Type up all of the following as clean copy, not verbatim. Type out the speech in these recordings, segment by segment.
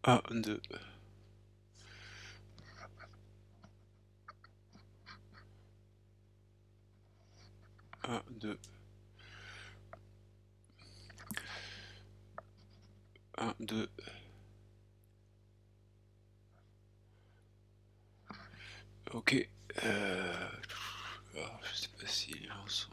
1, 2. 1, 2. 1, 2. Ok. Alors, je sais pas si les gens sont...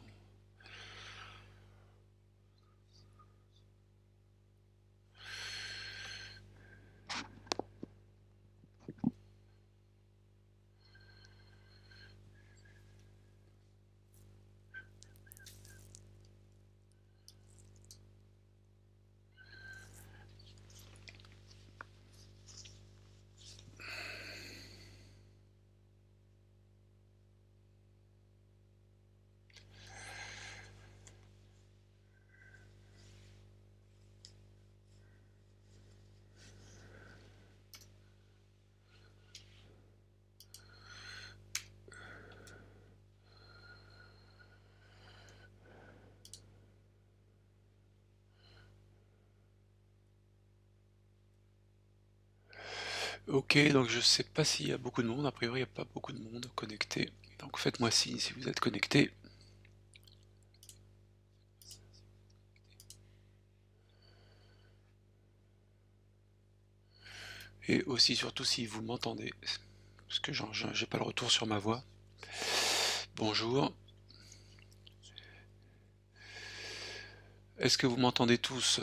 Ok, donc je sais pas s'il y a beaucoup de monde. A priori, il n'y a pas beaucoup de monde connecté. Donc faites-moi signe si vous êtes connecté. Et aussi, surtout, si vous m'entendez. Parce que j'ai pas le retour sur ma voix. Bonjour. Est-ce que vous m'entendez tous?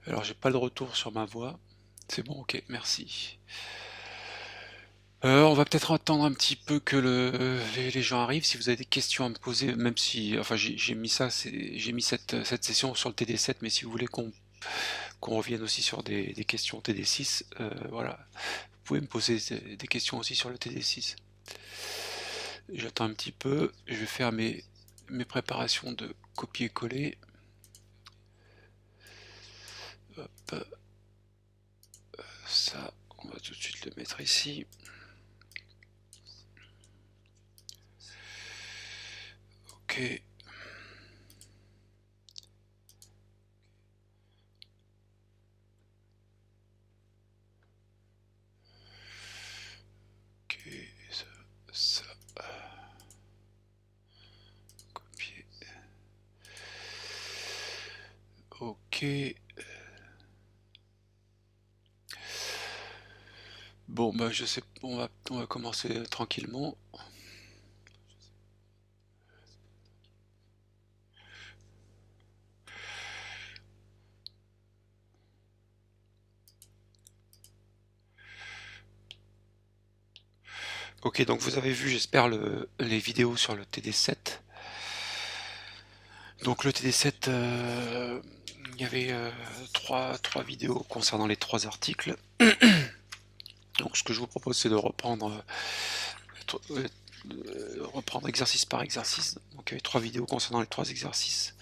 Alors, j'ai pas le retour sur ma voix. C'est bon, ok, merci. On va peut-être attendre un petit peu que les gens arrivent. Si vous avez des questions à me poser, même si, enfin, j'ai mis ça, j'ai mis cette session sur le TD7, mais si vous voulez qu'on revienne aussi sur des questions TD6, voilà, vous pouvez me poser des questions aussi sur le TD6. J'attends un petit peu. Je vais faire mes préparations de copier-coller. Hop, ça, on va tout de suite le mettre ici. Ok. Ok, ça, copier. Ok. Bon, bah je sais, on va commencer tranquillement. Ok, donc vous avez vu, j'espère, les vidéos sur le TD7. Donc le TD7, il y avait trois vidéos concernant les trois articles. Donc ce que je vous propose, c'est de reprendre, reprendre exercice par exercice. Donc il y avait trois vidéos concernant les trois exercices.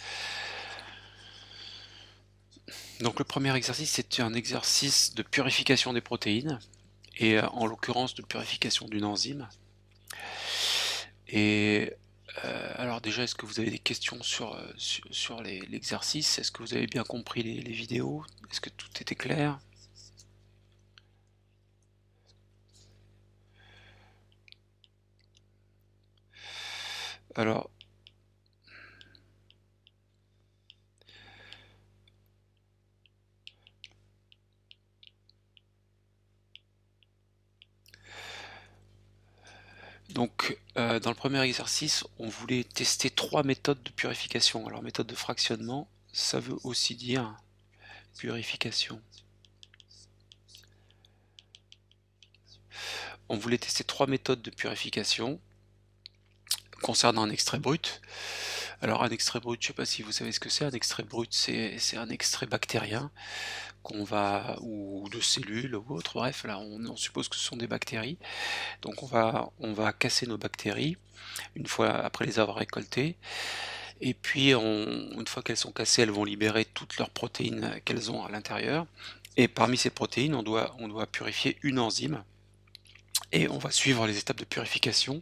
Donc le premier exercice, c'est un exercice de purification des protéines, et en l'occurrence de purification d'une enzyme. Et alors déjà, est-ce que vous avez des questions sur l'exercice? Est-ce que vous avez bien compris les vidéos? Est-ce que tout était clair? Alors, donc dans le premier exercice, on voulait tester trois méthodes de purification. Alors méthode de fractionnement, ça veut aussi dire purification. On voulait tester trois méthodes de purification concernant un extrait brut. Alors un extrait brut, je ne sais pas si vous savez ce que c'est. Un extrait brut, c'est un extrait bactérien qu'on va, ou de cellules ou autre. Bref, là on suppose que ce sont des bactéries. Donc on va casser nos bactéries une fois après les avoir récoltées. Et puis une fois qu'elles sont cassées, elles vont libérer toutes leurs protéines qu'elles ont à l'intérieur. Et parmi ces protéines, on doit purifier une enzyme. et on va suivre les étapes de purification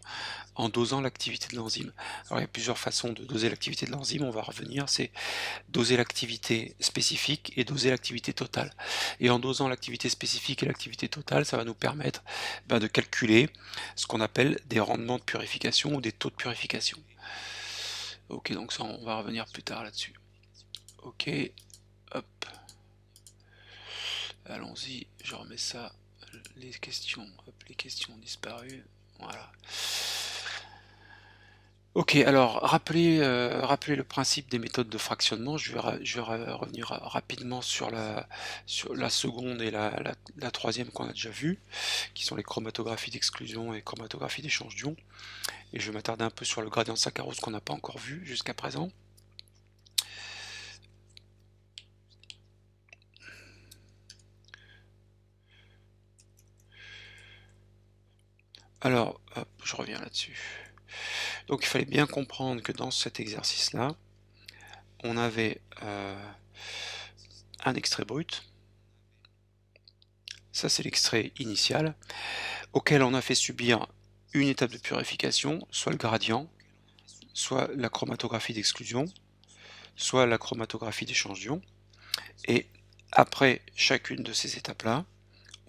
en dosant l'activité de l'enzyme. Alors il y a plusieurs façons de doser l'activité de l'enzyme, on va revenir, c'est doser l'activité spécifique et doser l'activité totale. Et en dosant l'activité spécifique et l'activité totale, ça va nous permettre de calculer ce qu'on appelle des rendements de purification ou des taux de purification. Ok, donc ça on va revenir plus tard là-dessus. Ok, hop, allons-y, je remets ça, les questions, hop, les questions ont disparu, voilà. Ok, alors rappelez le principe des méthodes de fractionnement. Je vais revenir rapidement sur la seconde et la troisième qu'on a déjà vue, qui sont les chromatographies d'exclusion et chromatographies d'échange d'ions. Et je vais m'attarder un peu sur le gradient de saccharose qu'on n'a pas encore vu jusqu'à présent. Alors, hop, je reviens là-dessus. Donc il fallait bien comprendre que dans cet exercice-là, on avait un extrait brut. Ça, c'est l'extrait initial, auquel on a fait subir une étape de purification, soit le gradient, soit la chromatographie d'exclusion, soit la chromatographie d'échange d'ions. Et après chacune de ces étapes-là,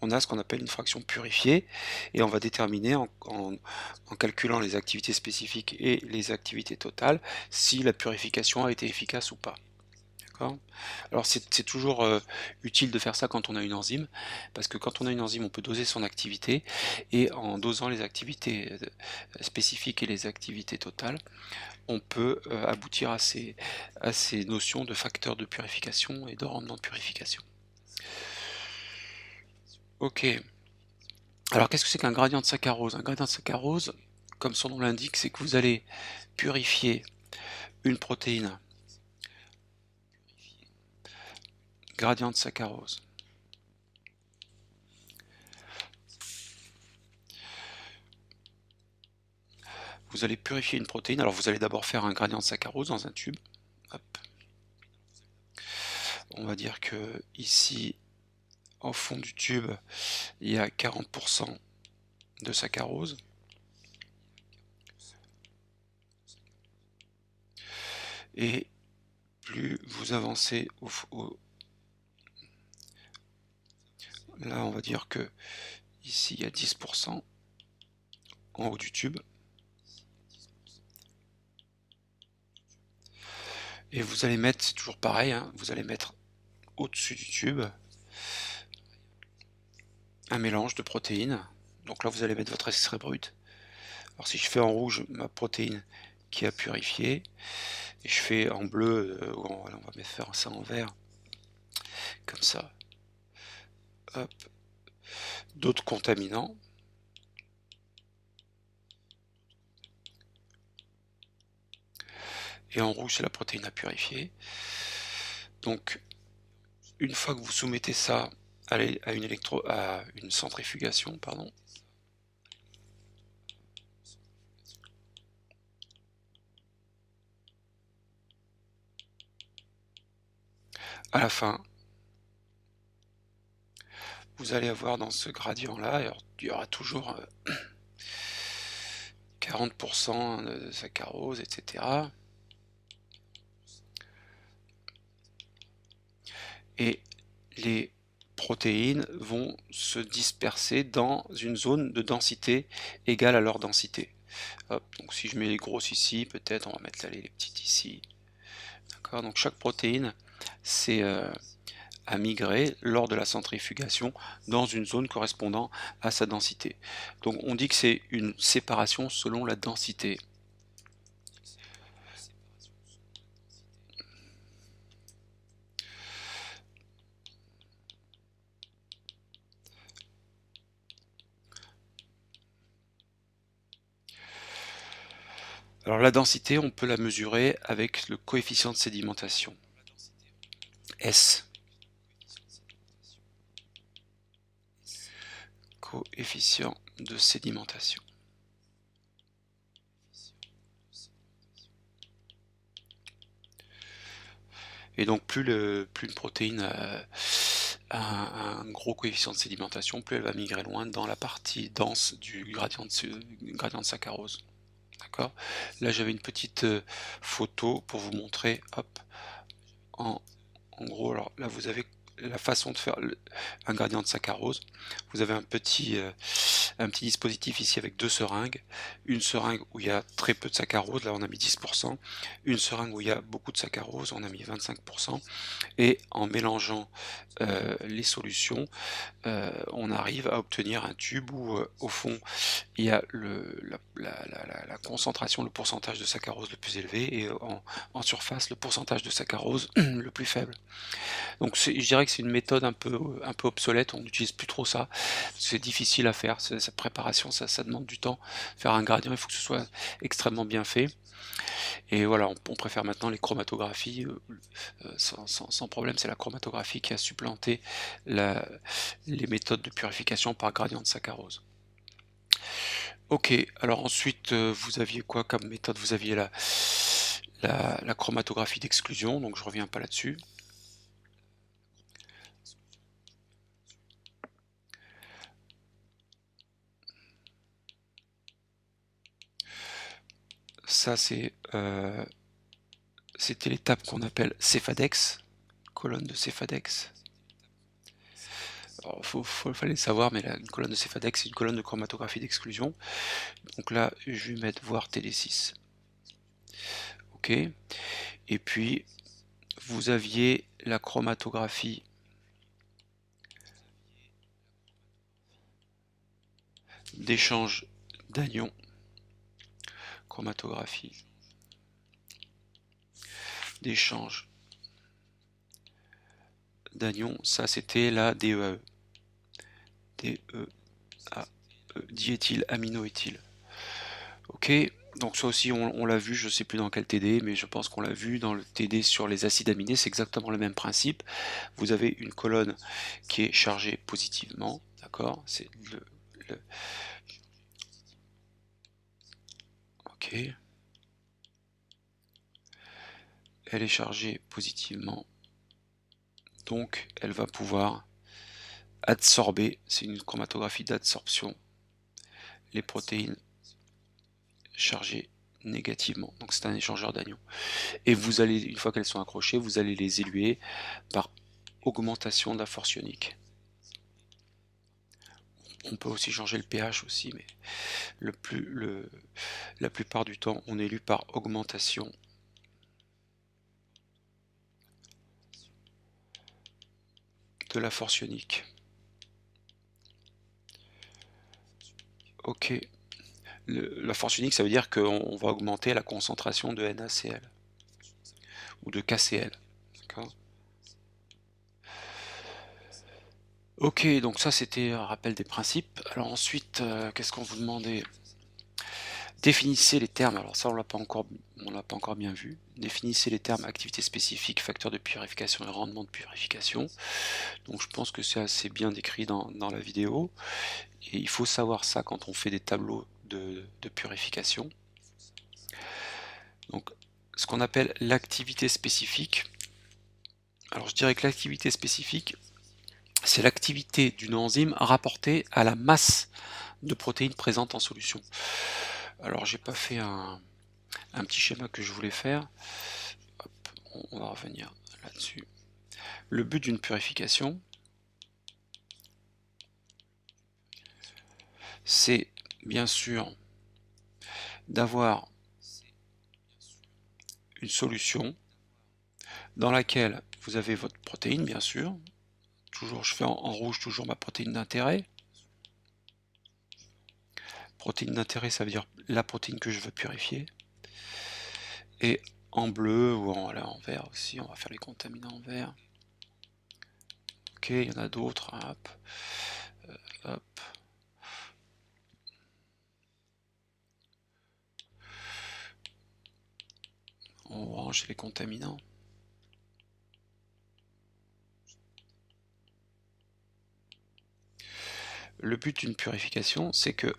on a ce qu'on appelle une fraction purifiée, et on va déterminer en calculant les activités spécifiques et les activités totales si la purification a été efficace ou pas. Alors c'est toujours utile de faire ça quand on a une enzyme, parce que quand on a une enzyme, on peut doser son activité, et en dosant les activités spécifiques et les activités totales, on peut aboutir à ces notions de facteurs de purification et de rendement de purification. Ok, alors qu'est-ce que c'est qu'un gradient de saccharose? Un gradient de saccharose, comme son nom l'indique, c'est que vous allez purifier une protéine, gradient de saccharose. Vous allez purifier une protéine, alors vous allez d'abord faire un gradient de saccharose dans un tube. Hop. On va dire que ici, au fond du tube, il y a 40% de saccharose. Et plus vous avancez là, on va dire que ici, il y a 10% en haut du tube. Et vous allez mettre, c'est toujours pareil, hein, vous allez mettre au-dessus du tube un mélange de protéines. Donc là, vous allez mettre votre extrait brut. Alors si je fais en rouge ma protéine qui a purifié, et je fais en bleu, on va faire ça en vert, comme ça. Hop. D'autres contaminants. Et en rouge, c'est la protéine à purifier. Donc, une fois que vous soumettez ça à une centrifugation, pardon, à la fin, vous allez avoir dans ce gradient-là, il y aura toujours 40% de saccharose, etc. Et les protéines vont se disperser dans une zone de densité égale à leur densité. Hop, donc si je mets les grosses ici, peut-être on va mettre là les petites ici. D'accord, donc chaque protéine, c'est à migrer lors de la centrifugation dans une zone correspondant à sa densité. Donc on dit que c'est une séparation selon la densité. Alors la densité, on peut la mesurer avec le coefficient de sédimentation, S. Coefficient de sédimentation. Et donc plus une protéine un gros coefficient de sédimentation, plus elle va migrer loin dans la partie dense du gradient de saccharose. D'accord? Là j'avais une petite photo pour vous montrer, hop, en gros, alors là vous avez la façon de faire un gradient de saccharose. Vous avez un petit dispositif ici avec deux seringues. Une seringue où il y a très peu de saccharose, là on a mis 10%. Une seringue où il y a beaucoup de saccharose, on a mis 25%. Et en mélangeant les solutions, on arrive à obtenir un tube où au fond il y a la concentration, le pourcentage de saccharose le plus élevé, et en surface le pourcentage de saccharose le plus faible. Donc je dirais que c'est une méthode un peu obsolète, on n'utilise plus trop ça, c'est difficile à faire, sa préparation, ça demande du temps. Faire un gradient, il faut que ce soit extrêmement bien fait. Et voilà, on préfère maintenant les chromatographies sans problème. C'est la chromatographie qui a supplanté les méthodes de purification par gradient de saccharose. Ok, alors ensuite, vous aviez quoi comme méthode? Vous aviez la chromatographie d'exclusion, donc je reviens pas là-dessus. Ça, c'était l'étape qu'on appelle Cefadex, colonne de Cefadex. Alors, fallait le savoir, mais une colonne de Cefadex, c'est une colonne de chromatographie d'exclusion. Donc là, je vais mettre voir TD6. Ok. Et puis, vous aviez la chromatographie d'échange d'anions. Chromatographie d'échange d'anions, ça c'était la DEAE. DEAE, diéthylaminoéthyle. Ok, donc ça aussi on l'a vu, je ne sais plus dans quel TD, mais je pense qu'on l'a vu dans le TD sur les acides aminés, c'est exactement le même principe. Vous avez une colonne qui est chargée positivement, d'accord, c'est ok, elle est chargée positivement, donc elle va pouvoir absorber, c'est une chromatographie d'absorption, les protéines chargées négativement, donc c'est un échangeur d'anions. Et vous allez, une fois qu'elles sont accrochées, vous allez les éluer par augmentation de la force ionique. On peut aussi changer le pH aussi, mais la plupart du temps, on élue par augmentation de la force ionique. Ok. La force ionique, ça veut dire qu'on va augmenter la concentration de NaCl ou de KCl. D'accord. Ok, donc ça c'était un rappel des principes. Alors ensuite, qu'est-ce qu'on vous demandait? Définissez les termes, alors ça on l'a pas encore bien vu. Définissez les termes activité spécifique, facteur de purification et rendement de purification. Donc je pense que c'est assez bien décrit dans la vidéo. Et il faut savoir ça quand on fait des tableaux de purification. Donc ce qu'on appelle l'activité spécifique. Alors je dirais que l'activité spécifique, c'est l'activité d'une enzyme rapportée à la masse de protéines présentes en solution. Alors j'ai pas fait un petit schéma que je voulais faire. Hop, on va revenir là-dessus. Le but d'une purification, c'est bien sûr d'avoir une solution dans laquelle vous avez votre protéine, bien sûr. Toujours, je fais en rouge toujours ma protéine d'intérêt. Protéine d'intérêt, ça veut dire la protéine que je veux purifier. Et en bleu ou en vert aussi, on va faire les contaminants en vert. Ok, il y en a d'autres. Hop. Hop. En orange, c'est les contaminants. Le but d'une purification, c'est que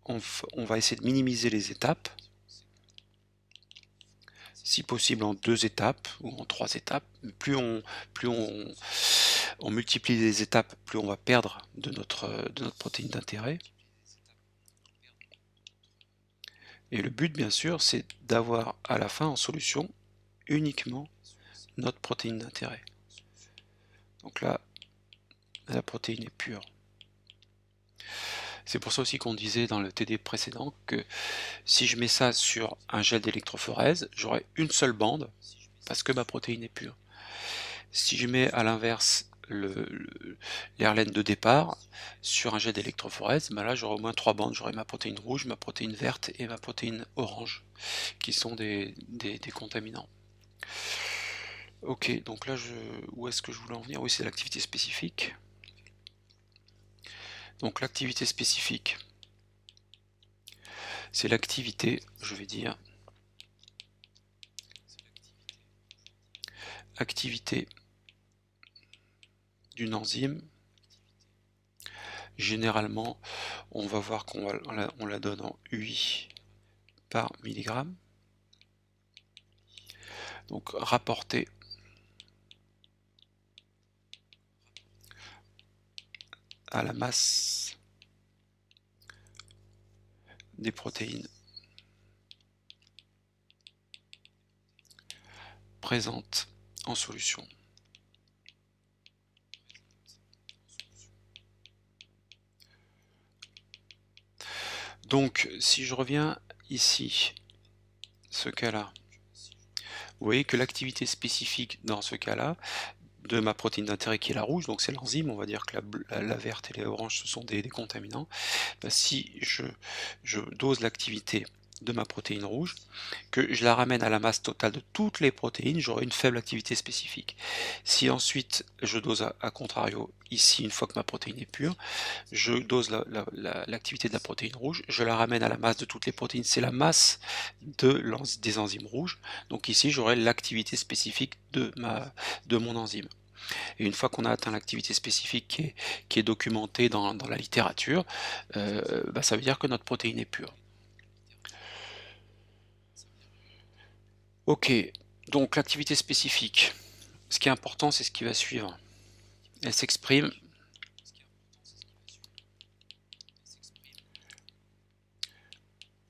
on va essayer de minimiser les étapes, si possible en 2 étapes ou en 3 étapes. Plus on On multiplie les étapes, plus on va perdre de notre protéine d'intérêt. Et le but, bien sûr, c'est d'avoir à la fin en solution uniquement notre protéine d'intérêt. Donc là, la protéine est pure. C'est pour ça aussi qu'on disait dans le TD précédent que si je mets ça sur un gel d'électrophorèse, j'aurai une seule bande parce que ma protéine est pure. Si je mets à l'inverse l'Erlen de départ sur un gel d'électrophorèse, ben là j'aurai au moins 3 bandes. J'aurai ma protéine rouge, ma protéine verte et ma protéine orange qui sont des contaminants. Ok, donc là, où est-ce que je voulais en venir? Oui, c'est l'activité spécifique. Donc l'activité spécifique, c'est l'activité, je vais dire, activité d'une enzyme. Généralement, on va voir qu'on la donne en UI par milligramme. Donc rapporté à la masse des protéines présentes en solution. Donc si je reviens ici, ce cas-là, vous voyez que l'activité spécifique dans ce cas-là, de ma protéine d'intérêt qui est la rouge, donc c'est l'enzyme, on va dire que la verte et les oranges ce sont des contaminants, ben si je dose l'activité de ma protéine rouge, que je la ramène à la masse totale de toutes les protéines, j'aurai une faible activité spécifique. Si ensuite je dose à contrario, ici une fois que ma protéine est pure, je dose l'activité de la protéine rouge, je la ramène à la masse de toutes les protéines, c'est la masse des enzymes rouges, donc ici j'aurai l'activité spécifique de mon enzyme. Et une fois qu'on a atteint l'activité spécifique qui est documentée dans la littérature, bah ça veut dire que notre protéine est pure. Ok, donc l'activité spécifique, ce qui est important c'est ce qui va suivre. Elle s'exprime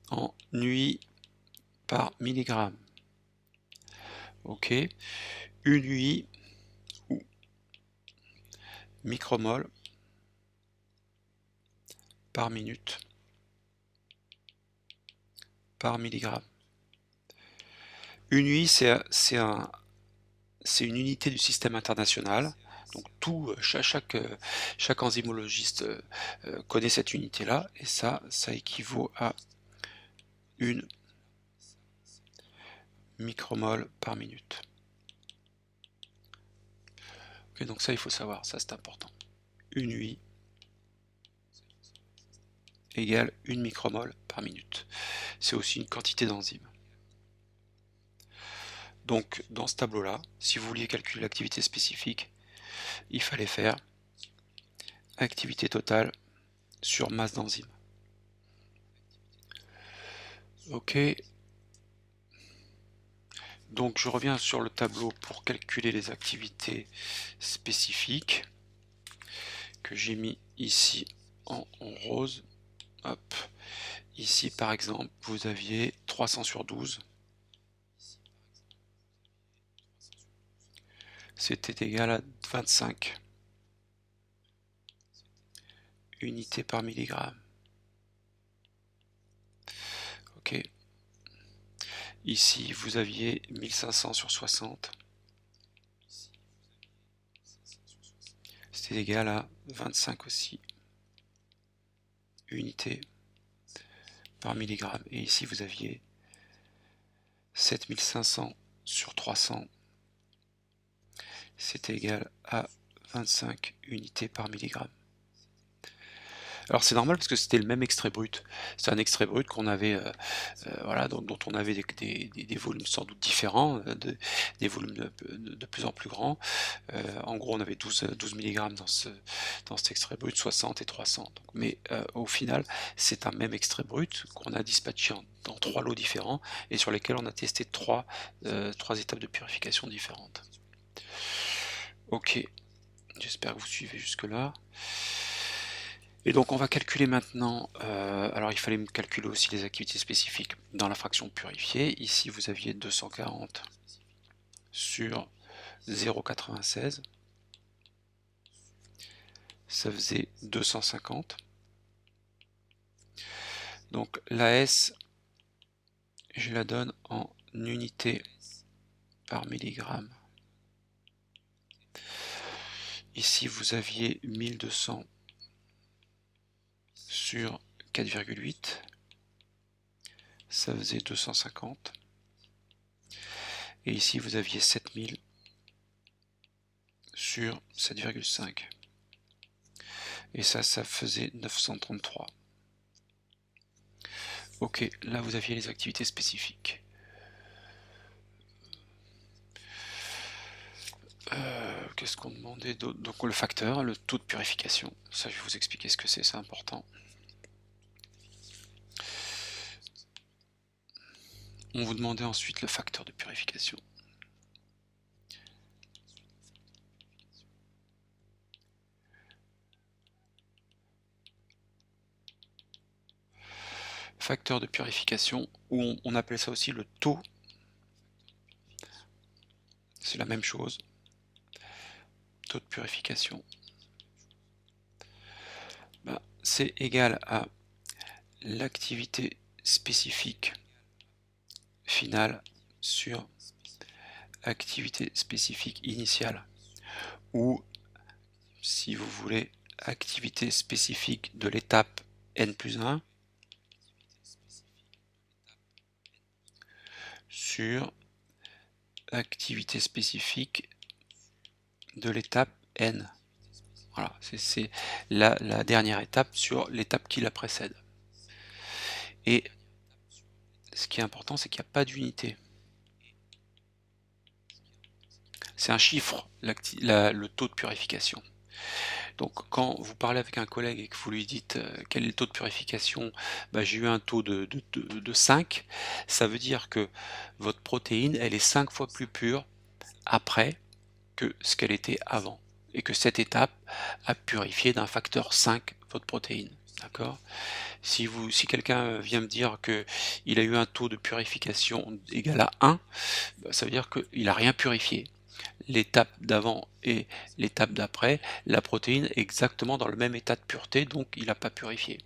en UI par milligramme. Ok, une UI ou micromole par minute par milligramme. Une UI c'est une unité du système international. Donc chaque enzymologiste connaît cette unité-là, et ça équivaut à une micromole par minute. Okay, donc ça il faut savoir, ça c'est important. Une UI égale une micromole par minute. C'est aussi une quantité d'enzymes. Donc dans ce tableau-là, si vous vouliez calculer l'activité spécifique, il fallait faire activité totale sur masse d'enzymes. Ok. Donc je reviens sur le tableau pour calculer les activités spécifiques que j'ai mis ici en rose. Hop. Ici par exemple vous aviez 300 sur 12. C'était égal à 25 unités par milligramme. Ok. Ici vous aviez 1500 sur 60. C'était égal à 25 aussi unités par milligramme. Et ici vous aviez 7500 sur 300. C'est égal à 25 unités par milligramme. Alors c'est normal parce que c'était le même extrait brut. C'est un extrait brut qu'on avait, voilà, dont on avait des volumes sans doute différents, des volumes de plus en plus grands. En gros, on avait 12 mg dans cet extrait brut, 60 et 300. Donc, mais au final, c'est un même extrait brut qu'on a dispatché dans 3 lots différents et sur lesquels on a testé 3 étapes de purification différentes. Ok, J'espère que vous suivez jusque-là. Et donc on va calculer maintenant, alors il fallait me calculer aussi les activités spécifiques dans la fraction purifiée. Ici vous aviez 240 sur 0,96, ça faisait 250. Donc la S, je la donne en unités par milligramme. Ici vous aviez 1200 sur 4,8, ça faisait 250. Et ici vous aviez 7000 sur 7,5. Et ça faisait 933. Ok, là vous aviez les activités spécifiques. Qu'est-ce qu'on demandait d'autre? Donc le facteur, le taux de purification. Ça je vais vous expliquer ce que c'est important. On vous demandait ensuite le facteur de purification. Facteur de purification, ou on appelle ça aussi le taux. C'est la même chose. Taux de purification. Ben, c'est égal à l'activité spécifique finale sur activité spécifique initiale, ou si vous voulez activité spécifique de l'étape n plus 1 sur activité spécifique de l'étape n. Voilà, c'est la dernière étape sur l'étape qui la précède. Et ce qui est important, c'est qu'il n'y a pas d'unité. C'est un chiffre, le taux de purification. Donc quand vous parlez avec un collègue et que vous lui dites quel est le taux de purification, bah, j'ai eu un taux de 5, ça veut dire que votre protéine, elle est 5 fois plus pure après que ce qu'elle était avant. Et que cette étape a purifié d'un facteur 5 votre protéine. D'accord ? Si quelqu'un vient me dire qu'il a eu un taux de purification égal à 1, bah, ça veut dire qu'il n'a rien purifié. L'étape d'avant et l'étape d'après, la protéine est exactement dans le même état de pureté, donc il n'a pas purifié.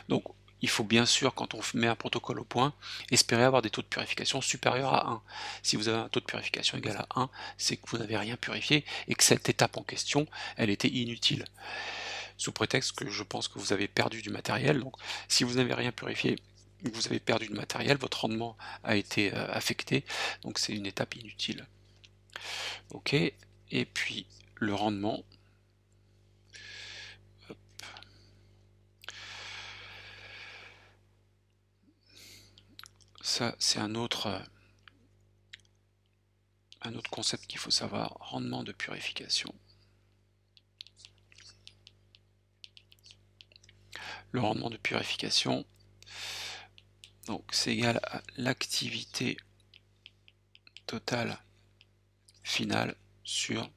Donc il faut bien sûr, quand on met un protocole au point, espérer avoir des taux de purification supérieurs à 1. Si vous avez un taux de purification égal à 1, c'est que vous n'avez rien purifié et que cette étape en question, elle était inutile. Sous prétexte que je pense que vous avez perdu du matériel. Donc si vous n'avez rien purifié, vous avez perdu du matériel, votre rendement a été affecté, donc c'est une étape inutile. Ok, et puis le rendement. Hop. Ça, c'est un autre concept qu'il faut savoir, rendement de purification. Le rendement de purification, donc c'est égal à l'activité totale finale sur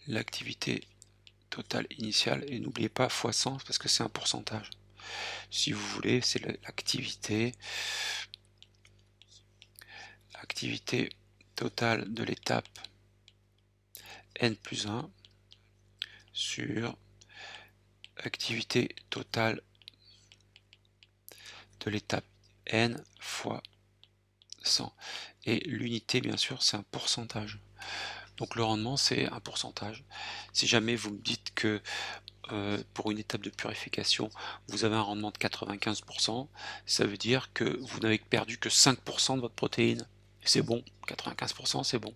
l'activité totale initiale, et n'oubliez pas fois 100 parce que c'est un pourcentage. Si vous voulez, c'est l'activité totale de l'étape n plus 1 sur activité totale de l'étape n fois 100. Et l'unité, bien sûr, c'est un pourcentage. Donc le rendement, c'est un pourcentage. Si jamais vous me dites que pour une étape de purification, vous avez un rendement de 95%, ça veut dire que vous n'avez perdu que 5% de votre protéine. C'est bon, 95% c'est bon.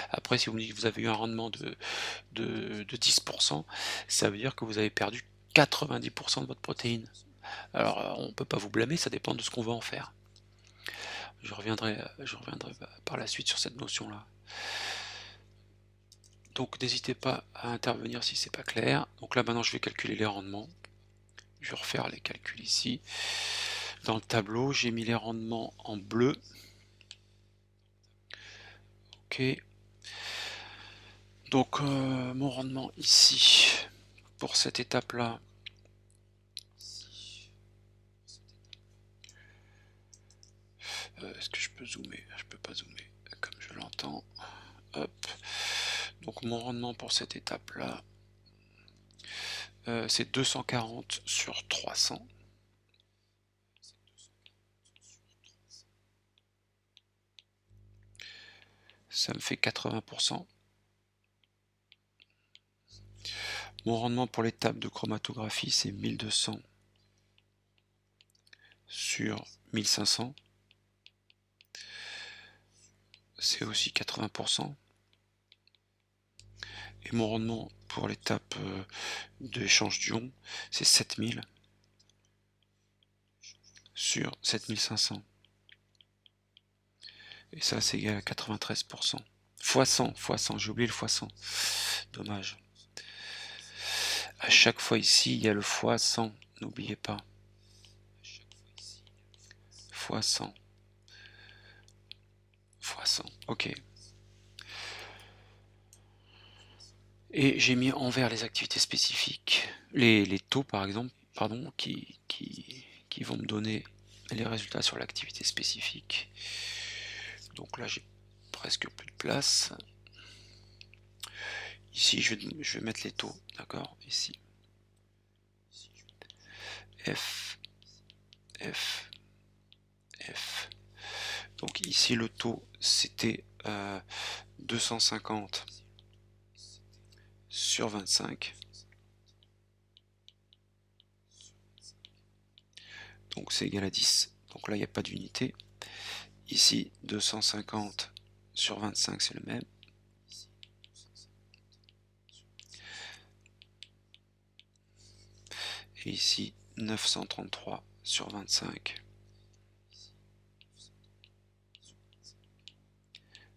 Après, si vous me dites que vous avez eu un rendement de 10%, ça veut dire que vous avez perdu 90% de votre protéine. Alors, on ne peut pas vous blâmer, ça dépend de ce qu'on veut en faire. Je reviendrai par la suite sur cette notion-là. Donc, n'hésitez pas à intervenir si c'est pas clair. Donc là, maintenant, je vais calculer les rendements. Je vais refaire les calculs ici. Dans le tableau, j'ai mis les rendements en bleu. Ok. Donc mon rendement ici, pour cette étape-là, est-ce que je peux zoomer? Je peux pas zoomer comme je l'entends. Hop. Donc mon rendement pour cette étape-là, c'est 240 sur 300. Ça me fait 80%. Mon rendement pour l'étape de chromatographie, c'est 1200 sur 1500. C'est aussi 80%. Et mon rendement pour l'étape d'échange d'ions, c'est 7000 sur 7500. Et ça, c'est égal à 93%. Fois 100, j'ai oublié le fois 100. Dommage. À chaque fois ici, il y a le fois 100, n'oubliez pas. Fois 100. Fois 100, ok. Et j'ai mis envers les activités spécifiques, les taux par exemple, pardon, qui vont me donner les résultats sur l'activité spécifique. Donc là j'ai presque plus de place. Ici je vais mettre les taux, d'accord, ici. F, F, F. Donc ici le taux c'était 250 sur 25. Donc c'est égal à 10. Donc là il n'y a pas d'unité. Ici 250 sur 25 c'est le même. Et ici 933 sur 25.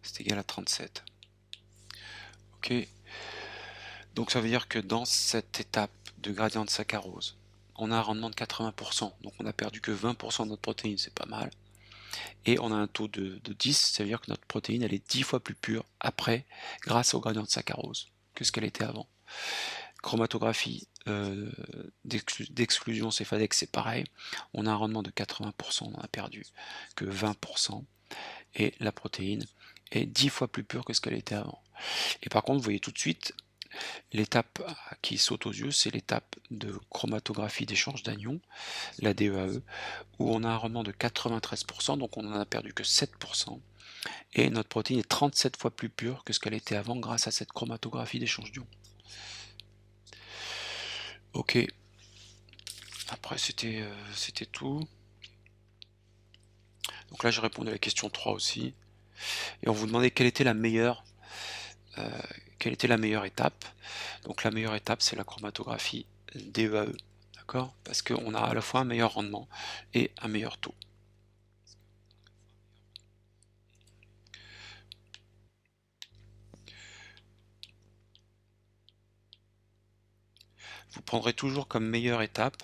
C'est égal à 37. Ok. Donc ça veut dire que dans cette étape de gradient de saccharose, on a un rendement de 80%. Donc on a perdu que 20% de notre protéine, c'est pas mal. Et on a un taux de 10, ça veut dire que notre protéine elle est 10 fois plus pure après, grâce au gradient de saccharose, que ce qu'elle était avant. Chromatographie d'exclusion céphadex, c'est pareil. On a un rendement de 80%, on a perdu que 20%. Et la protéine est 10 fois plus pure que ce qu'elle était avant. Et par contre, vous voyez tout de suite, l'étape qui saute aux yeux, c'est l'étape de chromatographie d'échange d'anions, la DEAE, où on a un rendement de 93%, donc on n'en a perdu que 7%, et notre protéine est 37 fois plus pure que ce qu'elle était avant grâce à cette chromatographie d'échange d'ions. Ok, après c'était tout. Donc là j'ai répondu à la question 3 aussi, et on vous demandait quelle était la meilleure étape. Donc la meilleure étape c'est la chromatographie DEAE, d'accord, parce qu'on a à la fois un meilleur rendement et un meilleur taux. Vous prendrez toujours comme meilleure étape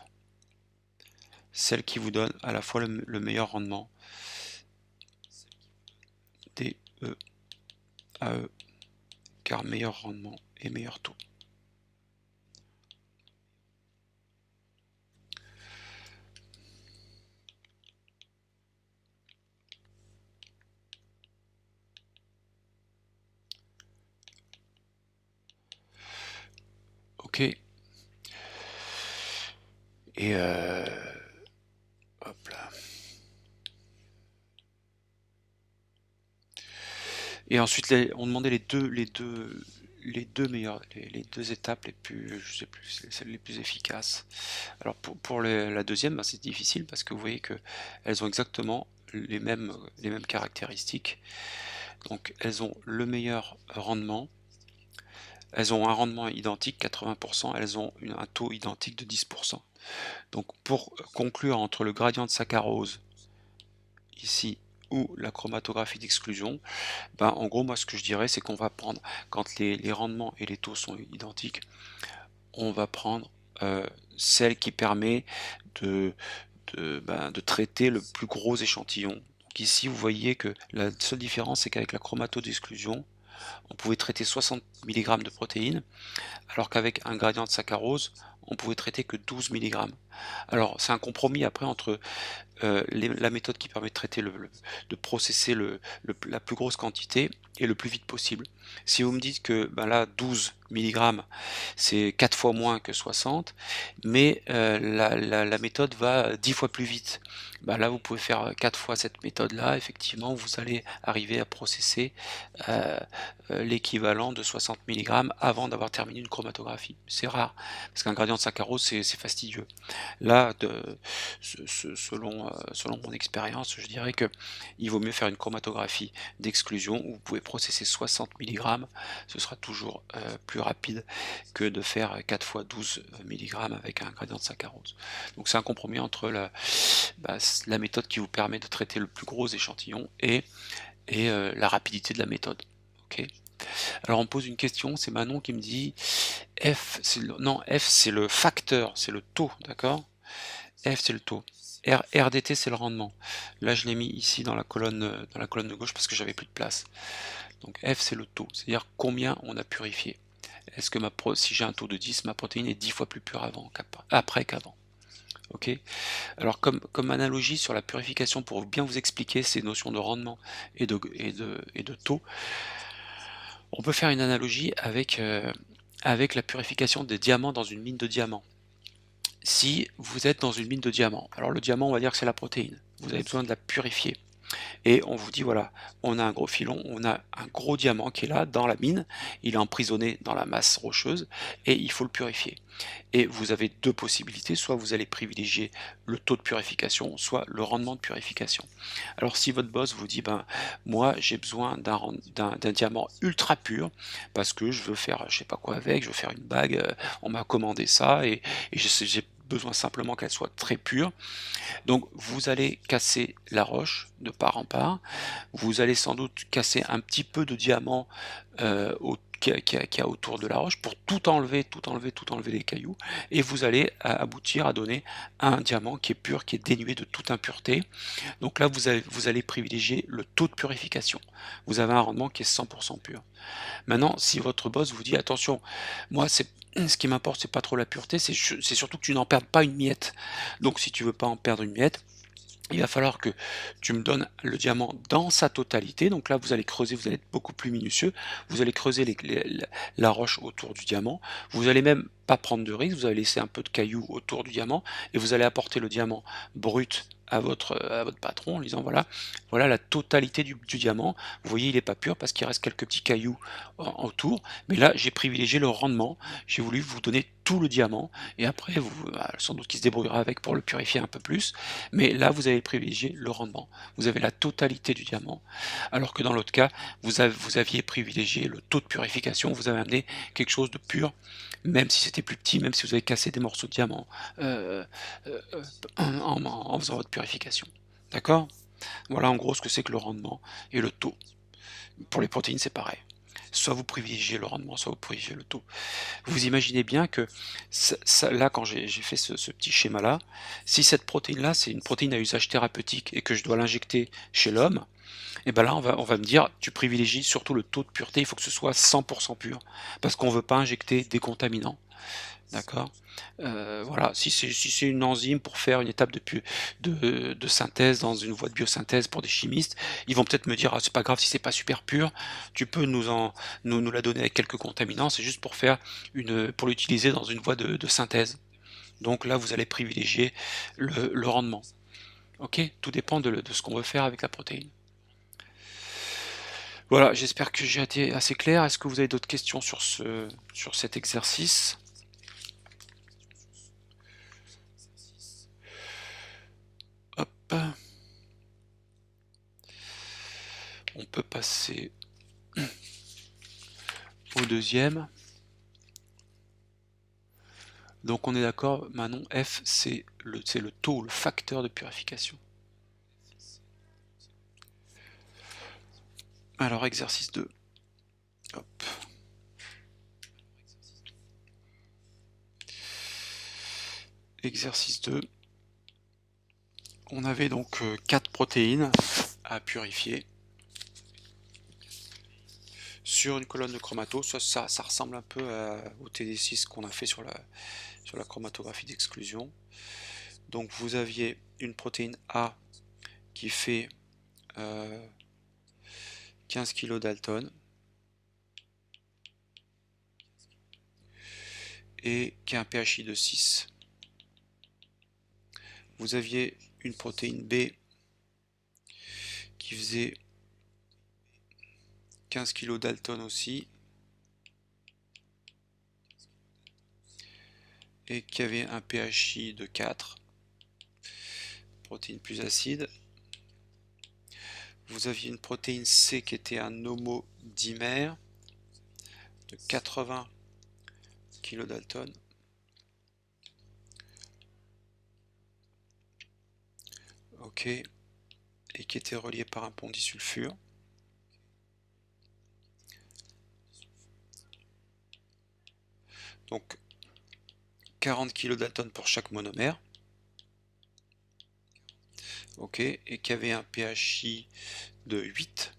celle qui vous donne à la fois le meilleur rendement, DEAE, car meilleur rendement et meilleur taux. Ok. Et hop là. Et ensuite, on demandait les deux meilleures, les deux étapes les plus, je sais plus, celles les plus efficaces. Alors pour la deuxième, ben, c'est difficile parce que vous voyez que elles ont exactement les mêmes caractéristiques. Donc elles ont le meilleur rendement, elles ont un rendement identique, 80%, elles ont un taux identique de 10%. Donc pour conclure entre le gradient de saccharose, ici, ou la chromatographie d'exclusion, ben, en gros, moi, ce que je dirais, c'est qu'on va prendre, quand les rendements et les taux sont identiques, on va prendre celle qui permet de traiter le plus gros échantillon. Donc ici, vous voyez que la seule différence, c'est qu'avec la chromato d'exclusion, on pouvait traiter 60 mg de protéines, alors qu'avec un gradient de saccharose, on pouvait traiter que 12 mg. Alors c'est un compromis après entre la méthode qui permet de traiter de processer la plus grosse quantité et le plus vite possible. Si vous me dites que ben là 12 mg c'est 4 fois moins que 60, mais la méthode va 10 fois plus vite, ben là vous pouvez faire 4 fois cette méthode là, effectivement vous allez arriver à processer euh, l'équivalent de 60 mg avant d'avoir terminé une chromatographie. C'est rare, parce qu'un gradient de saccharose c'est fastidieux. Là, selon mon expérience, je dirais que il vaut mieux faire une chromatographie d'exclusion où vous pouvez processer 60 mg, ce sera toujours plus rapide que de faire 4 fois 12 mg avec un gradient de saccharose. Donc c'est un compromis entre la méthode qui vous permet de traiter le plus gros échantillon et la rapidité de la méthode. Ok. Alors on me pose une question, c'est Manon qui me dit F, F c'est le facteur, c'est le taux, d'accord? F c'est le taux. RDT c'est le rendement. Là je l'ai mis ici dans la colonne de gauche parce que j'avais plus de place. Donc F c'est le taux, c'est-à-dire combien on a purifié. Est-ce que si j'ai un taux de 10, ma protéine est 10 fois plus pure après qu'avant. Ok. Alors comme analogie sur la purification, pour bien vous expliquer ces notions de rendement et de taux, on peut faire une analogie avec la purification des diamants dans une mine de diamants. Si vous êtes dans une mine de diamants, alors le diamant on va dire que c'est la protéine, vous avez besoin de la purifier. Et on vous dit voilà, on a un gros filon, on a un gros diamant qui est là dans la mine, il est emprisonné dans la masse rocheuse et il faut le purifier. Et vous avez deux possibilités, soit vous allez privilégier le taux de purification, soit le rendement de purification. Alors si votre boss vous dit ben moi j'ai besoin d'un diamant ultra pur parce que je veux faire je sais pas quoi avec, je veux faire une bague, on m'a commandé ça et j'ai besoin simplement qu'elle soit très pure. Donc vous allez casser la roche de part en part, vous allez sans doute casser un petit peu de diamant qu'il y a autour de la roche pour tout enlever les cailloux, et vous allez aboutir à donner un diamant qui est pur, qui est dénué de toute impureté. Donc là vous allez privilégier le taux de purification, vous avez un rendement qui est 100% pur. Maintenant si votre boss vous dit attention, moi ce qui m'importe c'est pas trop la pureté, c'est surtout que tu n'en perdes pas une miette. Donc si tu veux pas en perdre une miette, il va falloir que tu me donnes le diamant dans sa totalité. Donc là, vous allez creuser, vous allez être beaucoup plus minutieux. Vous allez creuser la roche autour du diamant. Vous allez même pas prendre de risque, vous allez laisser un peu de cailloux autour du diamant et vous allez apporter le diamant brut à votre patron en lui disant voilà la totalité du diamant. Vous voyez, il n'est pas pur parce qu'il reste quelques petits cailloux autour. Mais là, j'ai privilégié le rendement. J'ai voulu vous donner tout le diamant et après, sans doute qu'il se débrouillera avec pour le purifier un peu plus. Mais là, vous avez privilégié le rendement. Vous avez la totalité du diamant. Alors que dans l'autre cas, vous aviez privilégié le taux de purification. Vous avez amené quelque chose de pur, même si c'était plus petit, même si vous avez cassé des morceaux de diamant en faisant votre purification. D'accord? Voilà en gros ce que c'est que le rendement et le taux. Pour les protéines, c'est pareil. Soit vous privilégiez le rendement, soit vous privilégiez le taux. Vous imaginez bien que là, quand j'ai fait ce petit schéma-là, si cette protéine-là, c'est une protéine à usage thérapeutique et que je dois l'injecter chez l'homme, et ben là, on va me dire, tu privilégies surtout le taux de pureté, il faut que ce soit 100% pur, parce qu'on ne veut pas injecter des contaminants. D'accord. Voilà, si c'est une enzyme pour faire une étape de synthèse dans une voie de biosynthèse pour des chimistes, ils vont peut-être me dire, ah, c'est pas grave si c'est pas super pur, tu peux nous la donner avec quelques contaminants, c'est juste pour l'utiliser dans une voie de synthèse. Donc là, vous allez privilégier le rendement. Ok, tout dépend de ce qu'on veut faire avec la protéine. Voilà, j'espère que j'ai été assez clair. Est-ce que vous avez d'autres questions sur cet exercice? Hop. On peut passer au deuxième. Donc on est d'accord, Manon, F c'est le taux, le facteur de purification. Alors exercice 2. Hop. Exercice 2. On avait donc 4 protéines à purifier. sur une colonne de chromato. Ça ressemble un peu au TD6 qu'on a fait sur la chromatographie d'exclusion. Donc vous aviez une protéine A qui fait 15 kilo Dalton et qui a un pHI de 6. Vous aviez une protéine B qui faisait 15 kilo Dalton aussi et qui avait un pHI de 4, protéine plus acide. Vous aviez une protéine C qui était un homodimère de 80 kilodalton. Ok. Et qui était relié par un pont disulfure. Donc 40 kilodalton pour chaque monomère. Ok. Et qui avait un pHI de 8.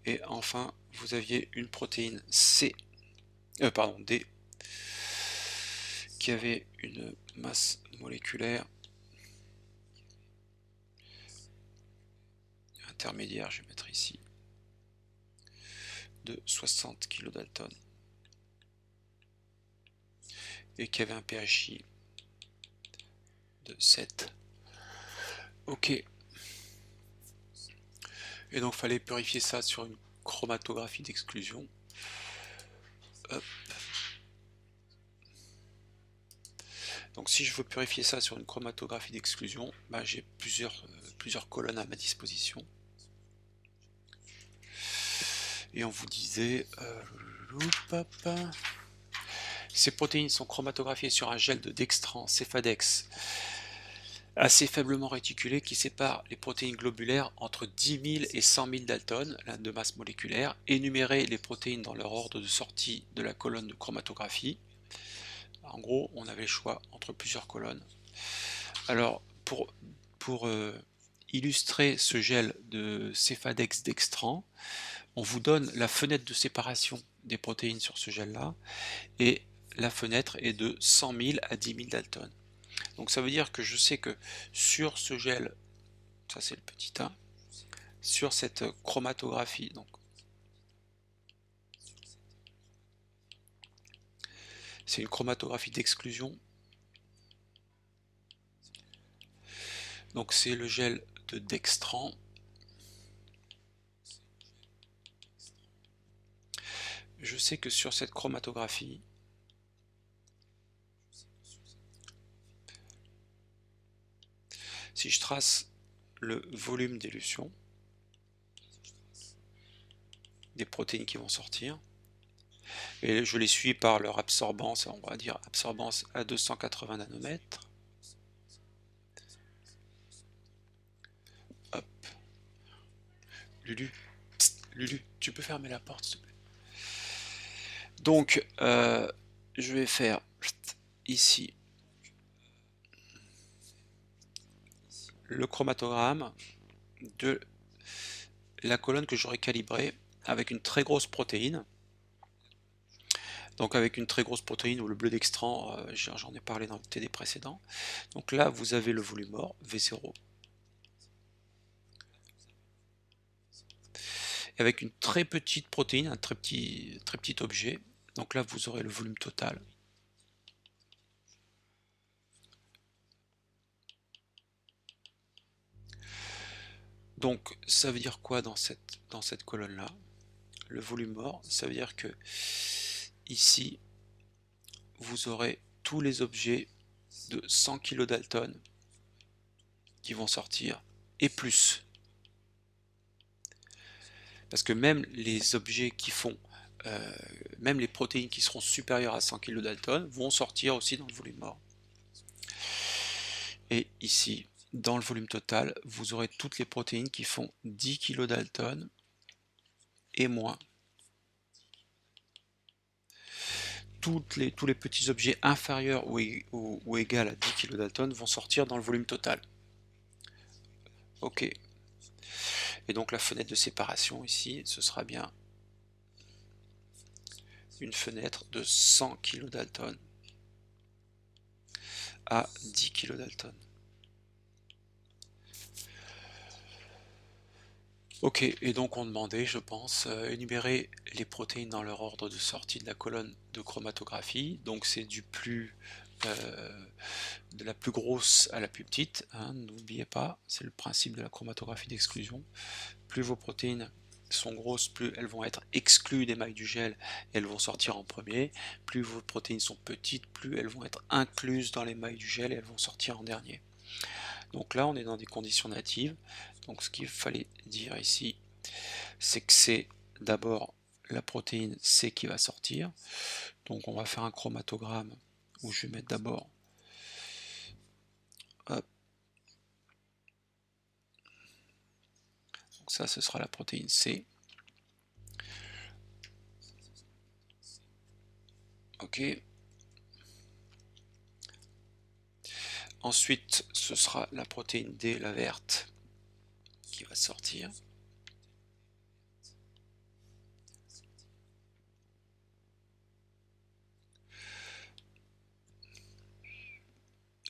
Et enfin, vous aviez une protéine D, qui avait une masse moléculaire intermédiaire, je vais mettre ici, de 60 kilodalton et qui avait un pHI de 7. Ok. Et donc, il fallait purifier ça sur une chromatographie d'exclusion. Hop. Donc, si je veux purifier ça sur une chromatographie d'exclusion, bah, j'ai plusieurs colonnes à ma disposition. Et on vous disait... ces protéines sont chromatographiées sur un gel de dextran Cefadex assez faiblement réticulé qui sépare les protéines globulaires entre 10 000 et 100 000 Dalton, de masse moléculaire. Énumérer les protéines dans leur ordre de sortie de la colonne de chromatographie. En gros, on avait le choix entre plusieurs colonnes. Alors, pour illustrer ce gel de Cefadex dextran, on vous donne la fenêtre de séparation des protéines sur ce gel-là, et la fenêtre est de 100 000 à 10 000 Dalton. Donc ça veut dire que je sais que sur ce gel, ça c'est le petit 1, sur cette chromatographie, donc c'est une chromatographie d'exclusion, donc c'est le gel de dextran. Je sais que sur cette chromatographie, si je trace le volume d'élution des protéines qui vont sortir, et je les suis par leur absorbance, on va dire absorbance à 280 nanomètres. Hop. Lulu, psst, Lulu, tu peux fermer la porte s'il te plaît. Donc, je vais faire ici le chromatogramme de la colonne que j'aurais calibrée avec une très grosse protéine. Donc avec une très grosse protéine ou le bleu dextran, j'en ai parlé dans le TD précédent. Donc là, vous avez le volume mort, V0. Et avec une très petite protéine, un très petit objet. Donc là, vous aurez le volume total. Donc ça veut dire quoi dans cette colonne-là? Le volume mort, ça veut dire que ici, vous aurez tous les objets de 100 kilodalton qui vont sortir, et plus. Parce que même les objets qui font, même les protéines qui seront supérieures à 100 kilodalton vont sortir aussi dans le volume mort. Et ici, dans le volume total, vous aurez toutes les protéines qui font 10 kilodalton et moins. Tous les petits objets inférieurs ou égaux à 10 kilodalton vont sortir dans le volume total. Ok. Et donc la fenêtre de séparation ici, ce sera bien une fenêtre de 100 kDa à 10 kDa. Ok, et donc on demandait, je pense, énumérer les protéines dans leur ordre de sortie de la colonne de chromatographie. Donc c'est de la plus grosse à la plus petite, hein, n'oubliez pas, c'est le principe de la chromatographie d'exclusion. Plus vos protéines sont grosses, plus elles vont être exclues des mailles du gel et elles vont sortir en premier. Plus vos protéines sont petites, plus elles vont être incluses dans les mailles du gel et elles vont sortir en dernier. Donc là, on est dans des conditions natives. Donc ce qu'il fallait dire ici, c'est que c'est d'abord la protéine C qui va sortir. Donc on va faire un chromatogramme où je vais mettre d'abord, hop, donc ça ce sera la protéine C. Ok. Ensuite, ce sera la protéine D, la verte, qui va sortir.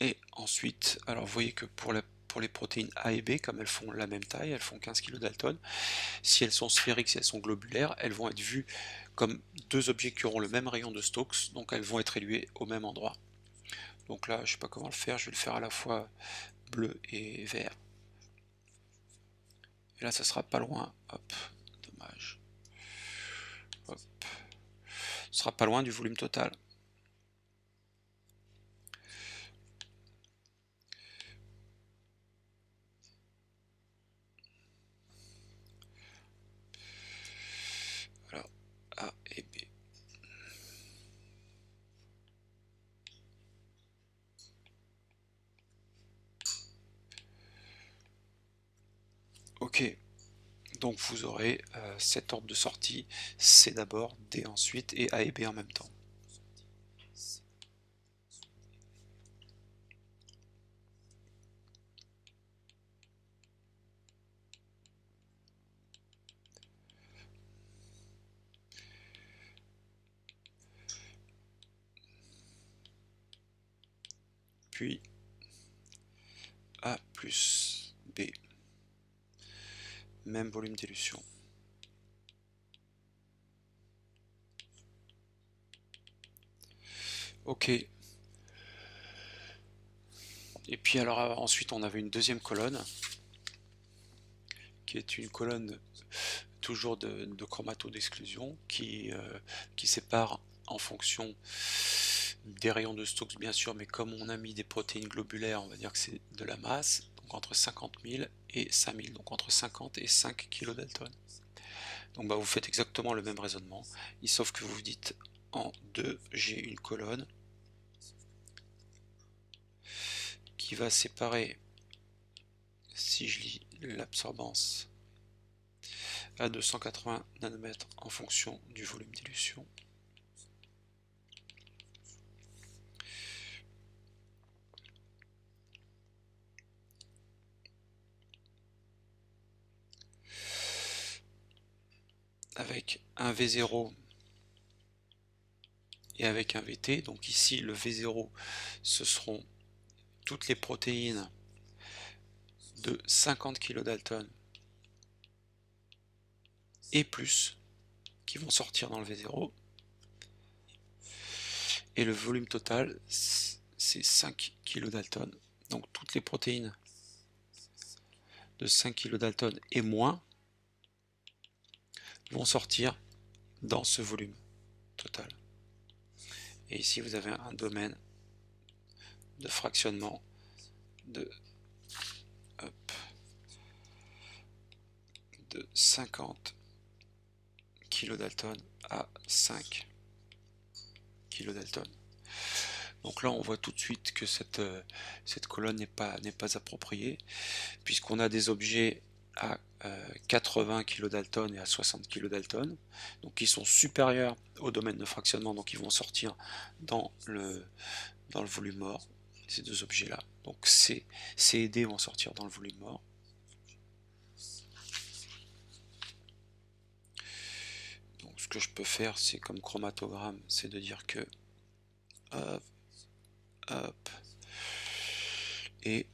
Et ensuite, alors vous voyez que pour les protéines A et B, comme elles font la même taille, elles font 15 kDa, si elles sont sphériques, si elles sont globulaires, elles vont être vues comme deux objets qui auront le même rayon de Stokes, donc elles vont être éluées au même endroit. Donc là, je ne sais pas comment le faire, je vais le faire à la fois bleu et vert. Et là, ça sera pas loin, hop, dommage. Hop. Ce sera pas loin du volume total. Alors, A et B. Ok, donc vous aurez cet ordre de sortie, C d'abord, D ensuite, et A et B en même temps. Puis A plus B, même volume d'élution. Ok. Et puis alors ensuite on avait une deuxième colonne, qui est une colonne toujours de chromato d'exclusion, qui sépare en fonction des rayons de Stokes bien sûr, mais comme on a mis des protéines globulaires, on va dire que c'est de la masse, donc entre 50 000 et 5 000, donc entre 50 et 5 kDa. Donc bah, vous faites exactement le même raisonnement, sauf que vous vous dites en 2, j'ai une colonne qui va séparer, si je lis l'absorbance, à 280 nanomètres en fonction du volume d'élution. Avec un V0 et avec un VT. Donc ici, le V0, ce seront toutes les protéines de 50 kDa et plus qui vont sortir dans le V0. Et le volume total, c'est 5 kDa. Donc toutes les protéines de 5 kDa et moins vont sortir dans ce volume total. Et ici, vous avez un domaine de fractionnement de, hop, de 50 kDa à 5 kDa. Donc là, on voit tout de suite que cette colonne n'est pas appropriée, puisqu'on a des objets à 80 kDa et à 60 kDa, donc qui sont supérieurs au domaine de fractionnement, donc ils vont sortir dans le volume mort, ces deux objets-là. Donc C et D vont sortir dans le volume mort. Donc ce que je peux faire, c'est comme chromatogramme, c'est de dire que hop, hop, et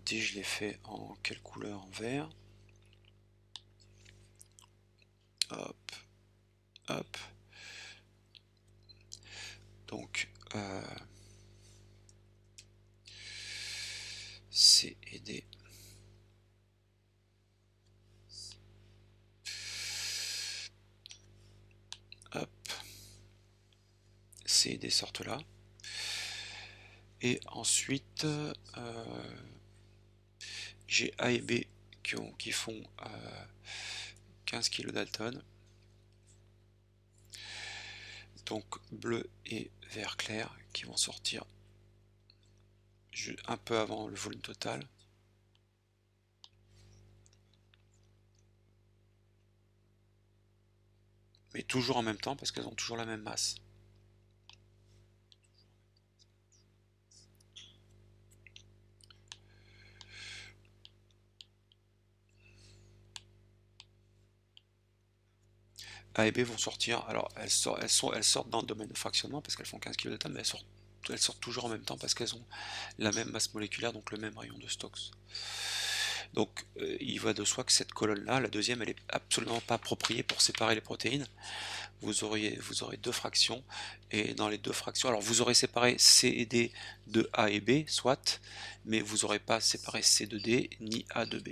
D je l'ai fait en quelle couleur? En vert. Hop, hop. Donc C et D. Hop. C et D sortent là. Et ensuite, j'ai A et B qui font 15 kDalton. Donc bleu et vert clair qui vont sortir un peu avant le volume total. Mais toujours en même temps parce qu'elles ont toujours la même masse. A et B vont sortir, alors elles sortent dans le domaine de fractionnement parce qu'elles font 15 kDalton, mais elles sortent toujours en même temps parce qu'elles ont la même masse moléculaire, donc le même rayon de Stokes. Donc il va de soi que cette colonne-là, la deuxième, elle est absolument pas appropriée pour séparer les protéines. Vous aurez deux fractions, et dans les deux fractions, alors vous aurez séparé C et D de A et B, soit, mais vous n'aurez pas séparé C de D ni A de B.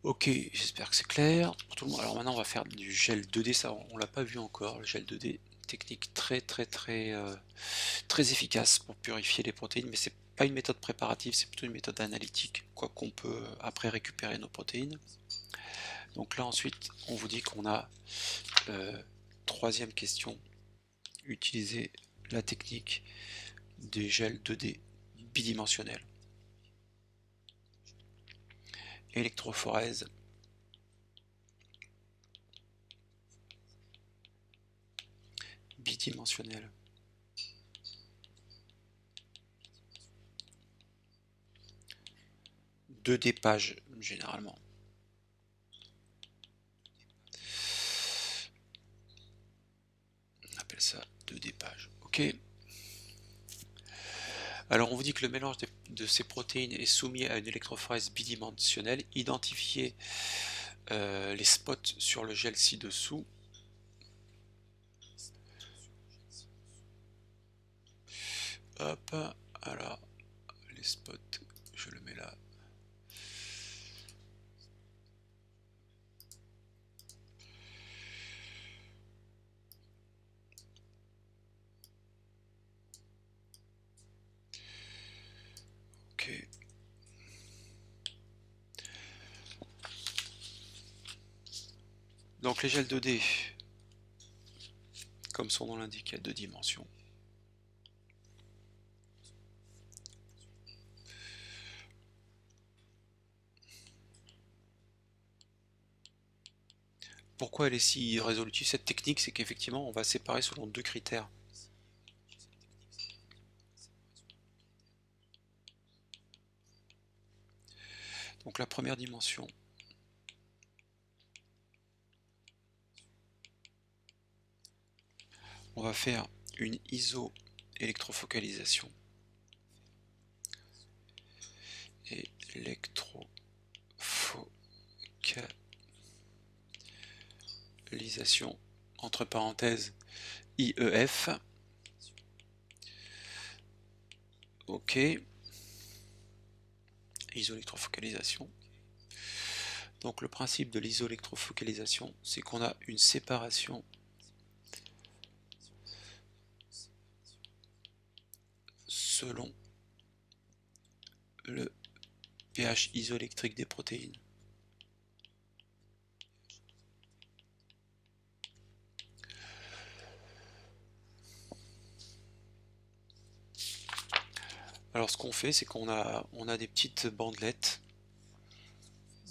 Ok, j'espère que c'est clair pour tout le monde. Alors maintenant on va faire du gel 2D, ça on l'a pas vu encore, le gel 2D, technique très efficace pour purifier les protéines, mais c'est pas une méthode préparative, c'est plutôt une méthode analytique, quoi qu'on peut après récupérer nos protéines. Donc là ensuite on vous dit qu'on a troisième question, utiliser la technique des gels 2D bidimensionnels. Électrophorèse bidimensionnelle. Deux D pages généralement. On appelle ça 2D pages. Ok. Alors on vous dit que le mélange de ces protéines est soumis à une électrophorèse bidimensionnelle. Identifiez les spots sur le gel ci-dessous. Hop, alors les spots, je le mets là. Ok. Donc les gels 2D, comme son nom l'indique, il y a deux dimensions. Pourquoi elle est si résolutive cette technique? C'est qu'effectivement on va séparer selon deux critères. Donc la première dimension, on va faire une iso-électrofocalisation. Électrofocalisation, entre parenthèses, IEF. Ok. Iso-électrofocalisation. Donc le principe de l'iso-électrofocalisation, c'est qu'on a une séparation selon le pH isoélectrique des protéines. Alors ce qu'on fait, c'est qu'on a des petites bandelettes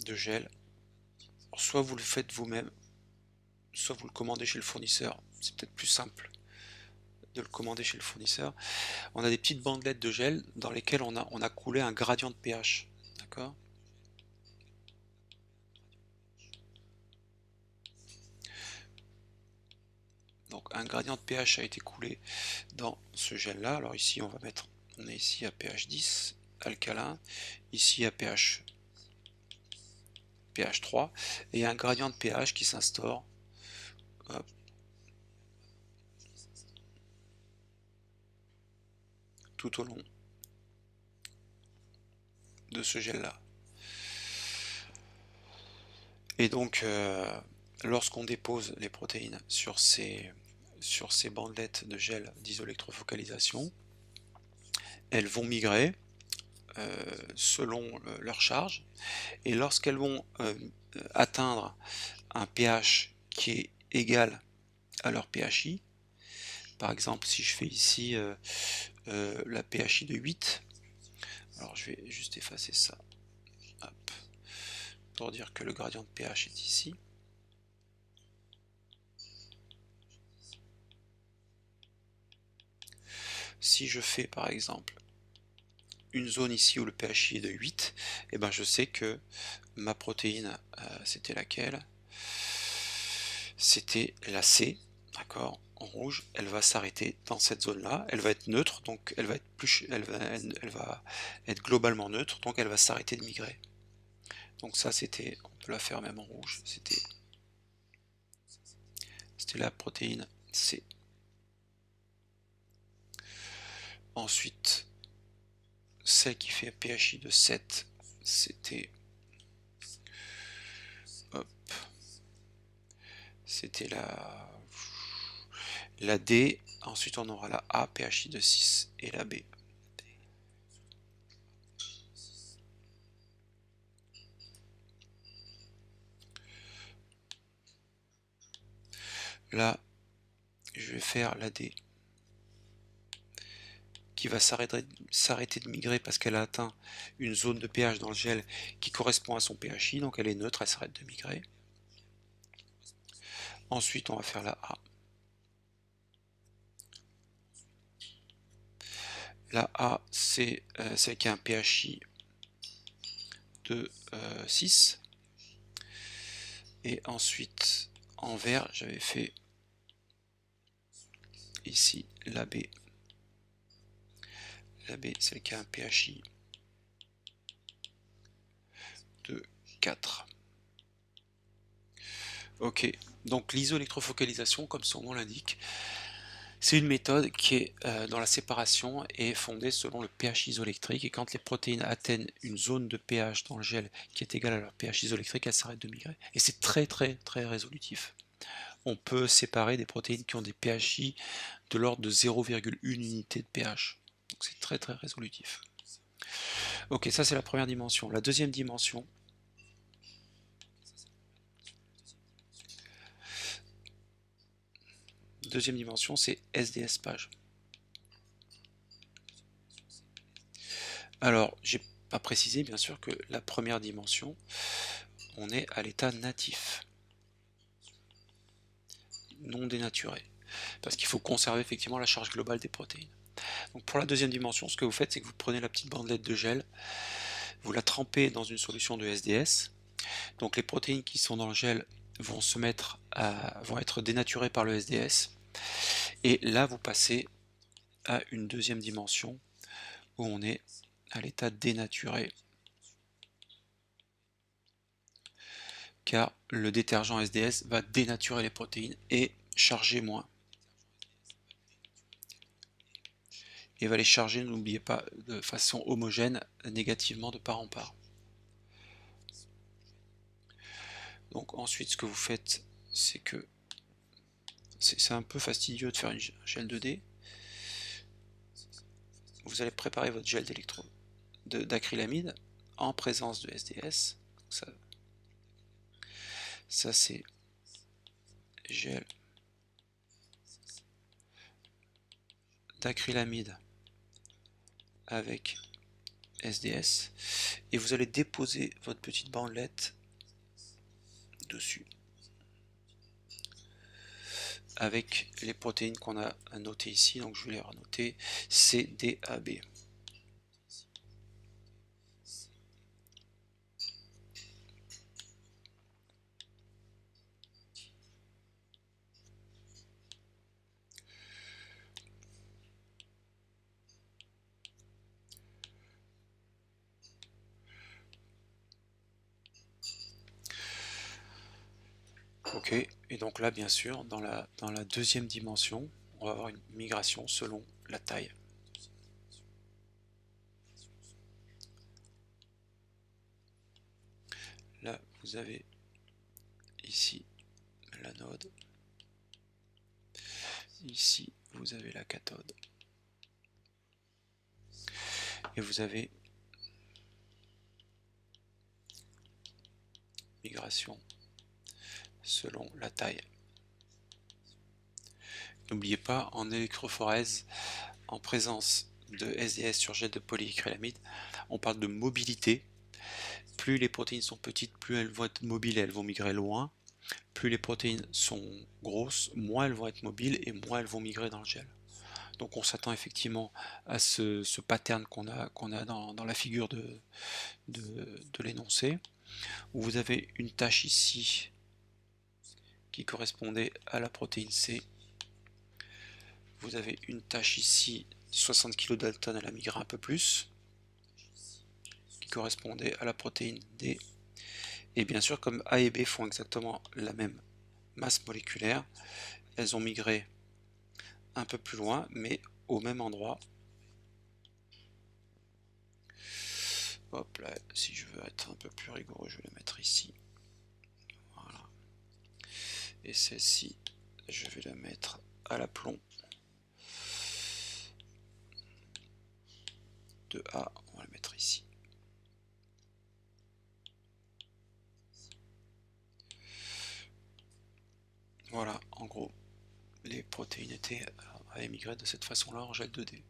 de gel. Alors, soit vous le faites vous-même, soit vous le commandez chez le fournisseur. C'est peut-être plus simple de le commander chez le fournisseur. On a des petites bandelettes de gel dans lesquelles on a coulé un gradient de pH. D'accord ? un gradient de pH a été coulé dans ce gel là. Alors ici on est ici à pH 10 alcalin, ici à pH 3, et il y a un gradient de pH qui s'instaure tout au long de ce gel là. Et donc lorsqu'on dépose les protéines sur ces bandelettes de gel d'isoélectrofocalisation, elles vont migrer selon leur charge, et lorsqu'elles vont atteindre un pH qui est égal à leur pHi, par exemple si je fais ici la pHi de 8, alors je vais juste effacer ça, hop, pour dire que le gradient de pH est ici. Si je fais par exemple une zone ici où le pHi est de 8, et ben je sais que ma protéine, c'était laquelle? C'était la C, d'accord, en rouge. Elle va s'arrêter dans cette zone-là, elle va être neutre, donc elle va être globalement neutre, donc elle va s'arrêter de migrer. Donc ça c'était, on peut la faire même en rouge, c'était la protéine C. Ensuite, celle qui fait un pHi de 7, c'était la D. Ensuite on aura la A, pHi de 6, et la B. Là, je vais faire la D, qui va s'arrêter de migrer parce qu'elle a atteint une zone de pH dans le gel qui correspond à son pHi, donc elle est neutre, elle s'arrête de migrer. Ensuite, on va faire la A. La A, c'est celle qui a un pHi de 6. Et ensuite, en vert, j'avais fait ici la B. La B, celle qui a un pHi de 4. Ok, donc l'isoélectrofocalisation, comme son nom l'indique, c'est une méthode qui est dans la séparation est fondée selon le pH isoélectrique, et quand les protéines atteignent une zone de pH dans le gel qui est égale à leur pH isoélectrique, elles s'arrêtent de migrer. Et c'est très très très résolutif. On peut séparer des protéines qui ont des pHi de l'ordre de 0,1 unité de pH. Donc c'est très très résolutif. Ok, ça c'est la première dimension. La deuxième dimension, c'est SDS page. Alors, j'ai pas précisé bien sûr que la première dimension, on est à l'état natif, non dénaturé, parce qu'il faut conserver effectivement la charge globale des protéines. Donc pour la deuxième dimension, ce que vous faites, c'est que vous prenez la petite bandelette de gel, vous la trempez dans une solution de SDS, donc les protéines qui sont dans le gel vont vont être dénaturées par le SDS, et là vous passez à une deuxième dimension où on est à l'état dénaturé, car le détergent SDS va dénaturer les protéines et charger moins. Et va les charger, n'oubliez pas, de façon homogène, négativement de part en part. Donc ensuite, ce que vous faites, c'est que c'est un peu fastidieux de faire un gel 2D. Vous allez préparer votre gel d'acrylamide en présence de SDS. Ça c'est gel d'acrylamide avec SDS, et vous allez déposer votre petite bandelette dessus avec les protéines qu'on a notées ici. Donc je vais les renoter, C, D, A, B. Ok, et donc là bien sûr dans la deuxième dimension on va avoir une migration selon la taille. Là vous avez ici l'anode, ici vous avez la cathode, et vous avez migration selon la taille. N'oubliez pas, en électrophorèse, en présence de SDS sur gel de polyacrylamide, on parle de mobilité. Plus les protéines sont petites, plus elles vont être mobiles et elles vont migrer loin. Plus les protéines sont grosses, moins elles vont être mobiles et moins elles vont migrer dans le gel. Donc on s'attend effectivement à ce pattern qu'on a dans la figure de l'énoncé, où vous avez une tâche ici qui correspondait à la protéine C. Vous avez une tâche ici, 60 kDa, elle a migré un peu plus, qui correspondait à la protéine D. Et bien sûr, comme A et B font exactement la même masse moléculaire, elles ont migré un peu plus loin, mais au même endroit. Hop là, si je veux être un peu plus rigoureux, je vais la mettre ici. Voilà. Et celle-ci, je vais la mettre à l'aplomb de A, on va la mettre ici. Voilà, en gros, les protéines avaient migré de cette façon-là en gel 2D.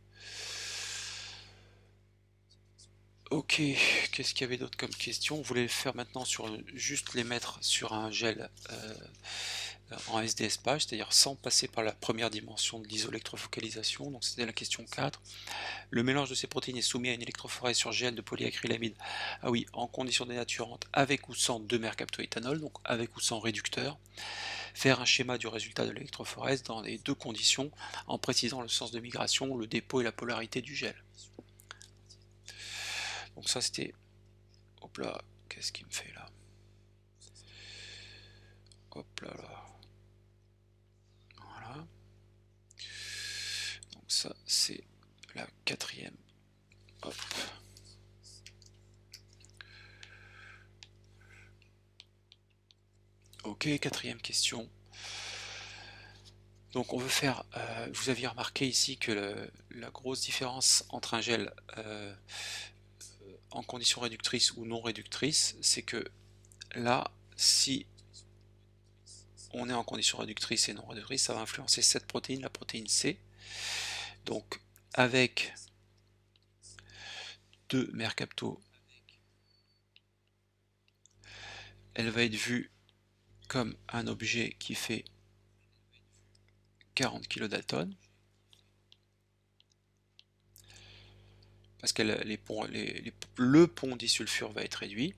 Ok, qu'est-ce qu'il y avait d'autre comme question? On voulait le faire maintenant juste les mettre sur un gel en SDS page, c'est-à-dire sans passer par la première dimension de l'isoélectrofocalisation. Donc c'était la question 4. Le mélange de ces protéines est soumis à une électrophorèse sur gel de polyacrylamide. Ah oui, en conditions dénaturantes, avec ou sans 2-mercaptoéthanol, donc avec ou sans réducteur. Faire un schéma du résultat de l'électrophorèse dans les deux conditions, en précisant le sens de migration, le dépôt et la polarité du gel. Donc ça c'était... Hop là, qu'est-ce qu'il me fait là? Hop là là. Voilà. Donc ça c'est la quatrième. Hop. Ok, quatrième question. Donc on veut faire, vous aviez remarqué ici que la grosse différence entre un gel en conditions réductrices ou non réductrices, c'est que là, si on est en conditions réductrices et non réductrices, ça va influencer cette protéine, la protéine C. Donc avec 2-mercapto, elle va être vue comme un objet qui fait 40 kDa, parce que le pont disulfure va être réduit,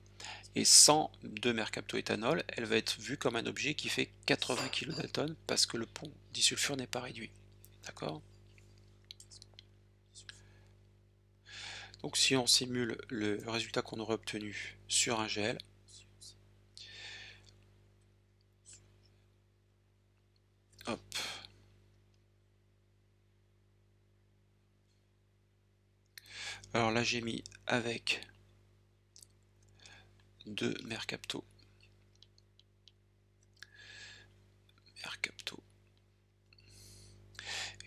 et sans 2-mercaptoéthanol, elle va être vue comme un objet qui fait 80 kDa, parce que le pont disulfure n'est pas réduit. D'accord? Donc si on simule le résultat qu'on aurait obtenu sur un gel, hop, alors là j'ai mis avec 2-mercapto,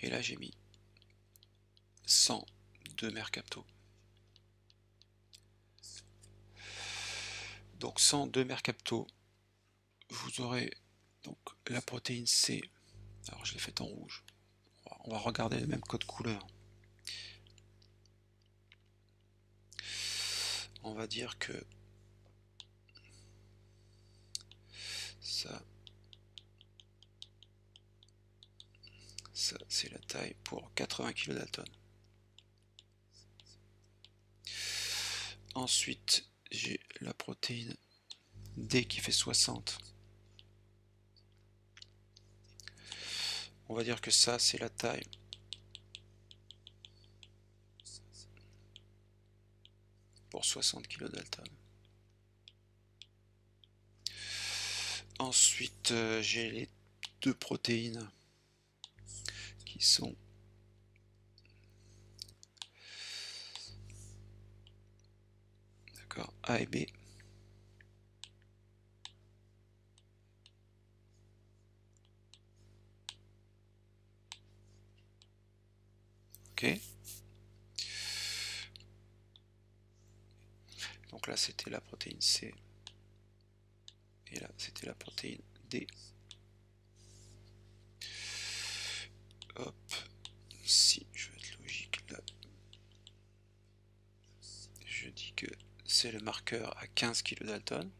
et là j'ai mis 100 2-mercapto. Donc 100 2-mercapto, vous aurez donc la protéine C. Alors je l'ai faite en rouge. On va regarder le même code couleur. On va dire que ça c'est la taille pour 80 kDa. Ensuite j'ai la protéine D qui fait 60. On va dire que ça c'est la taille pour 60 kDa. Ensuite, j'ai les deux protéines qui sont d'accord, A et B. Ok. Donc là, c'était la protéine C. Et là, c'était la protéine D. Hop. Si je veux être logique, là, je dis que c'est le marqueur à 15 kilodalton.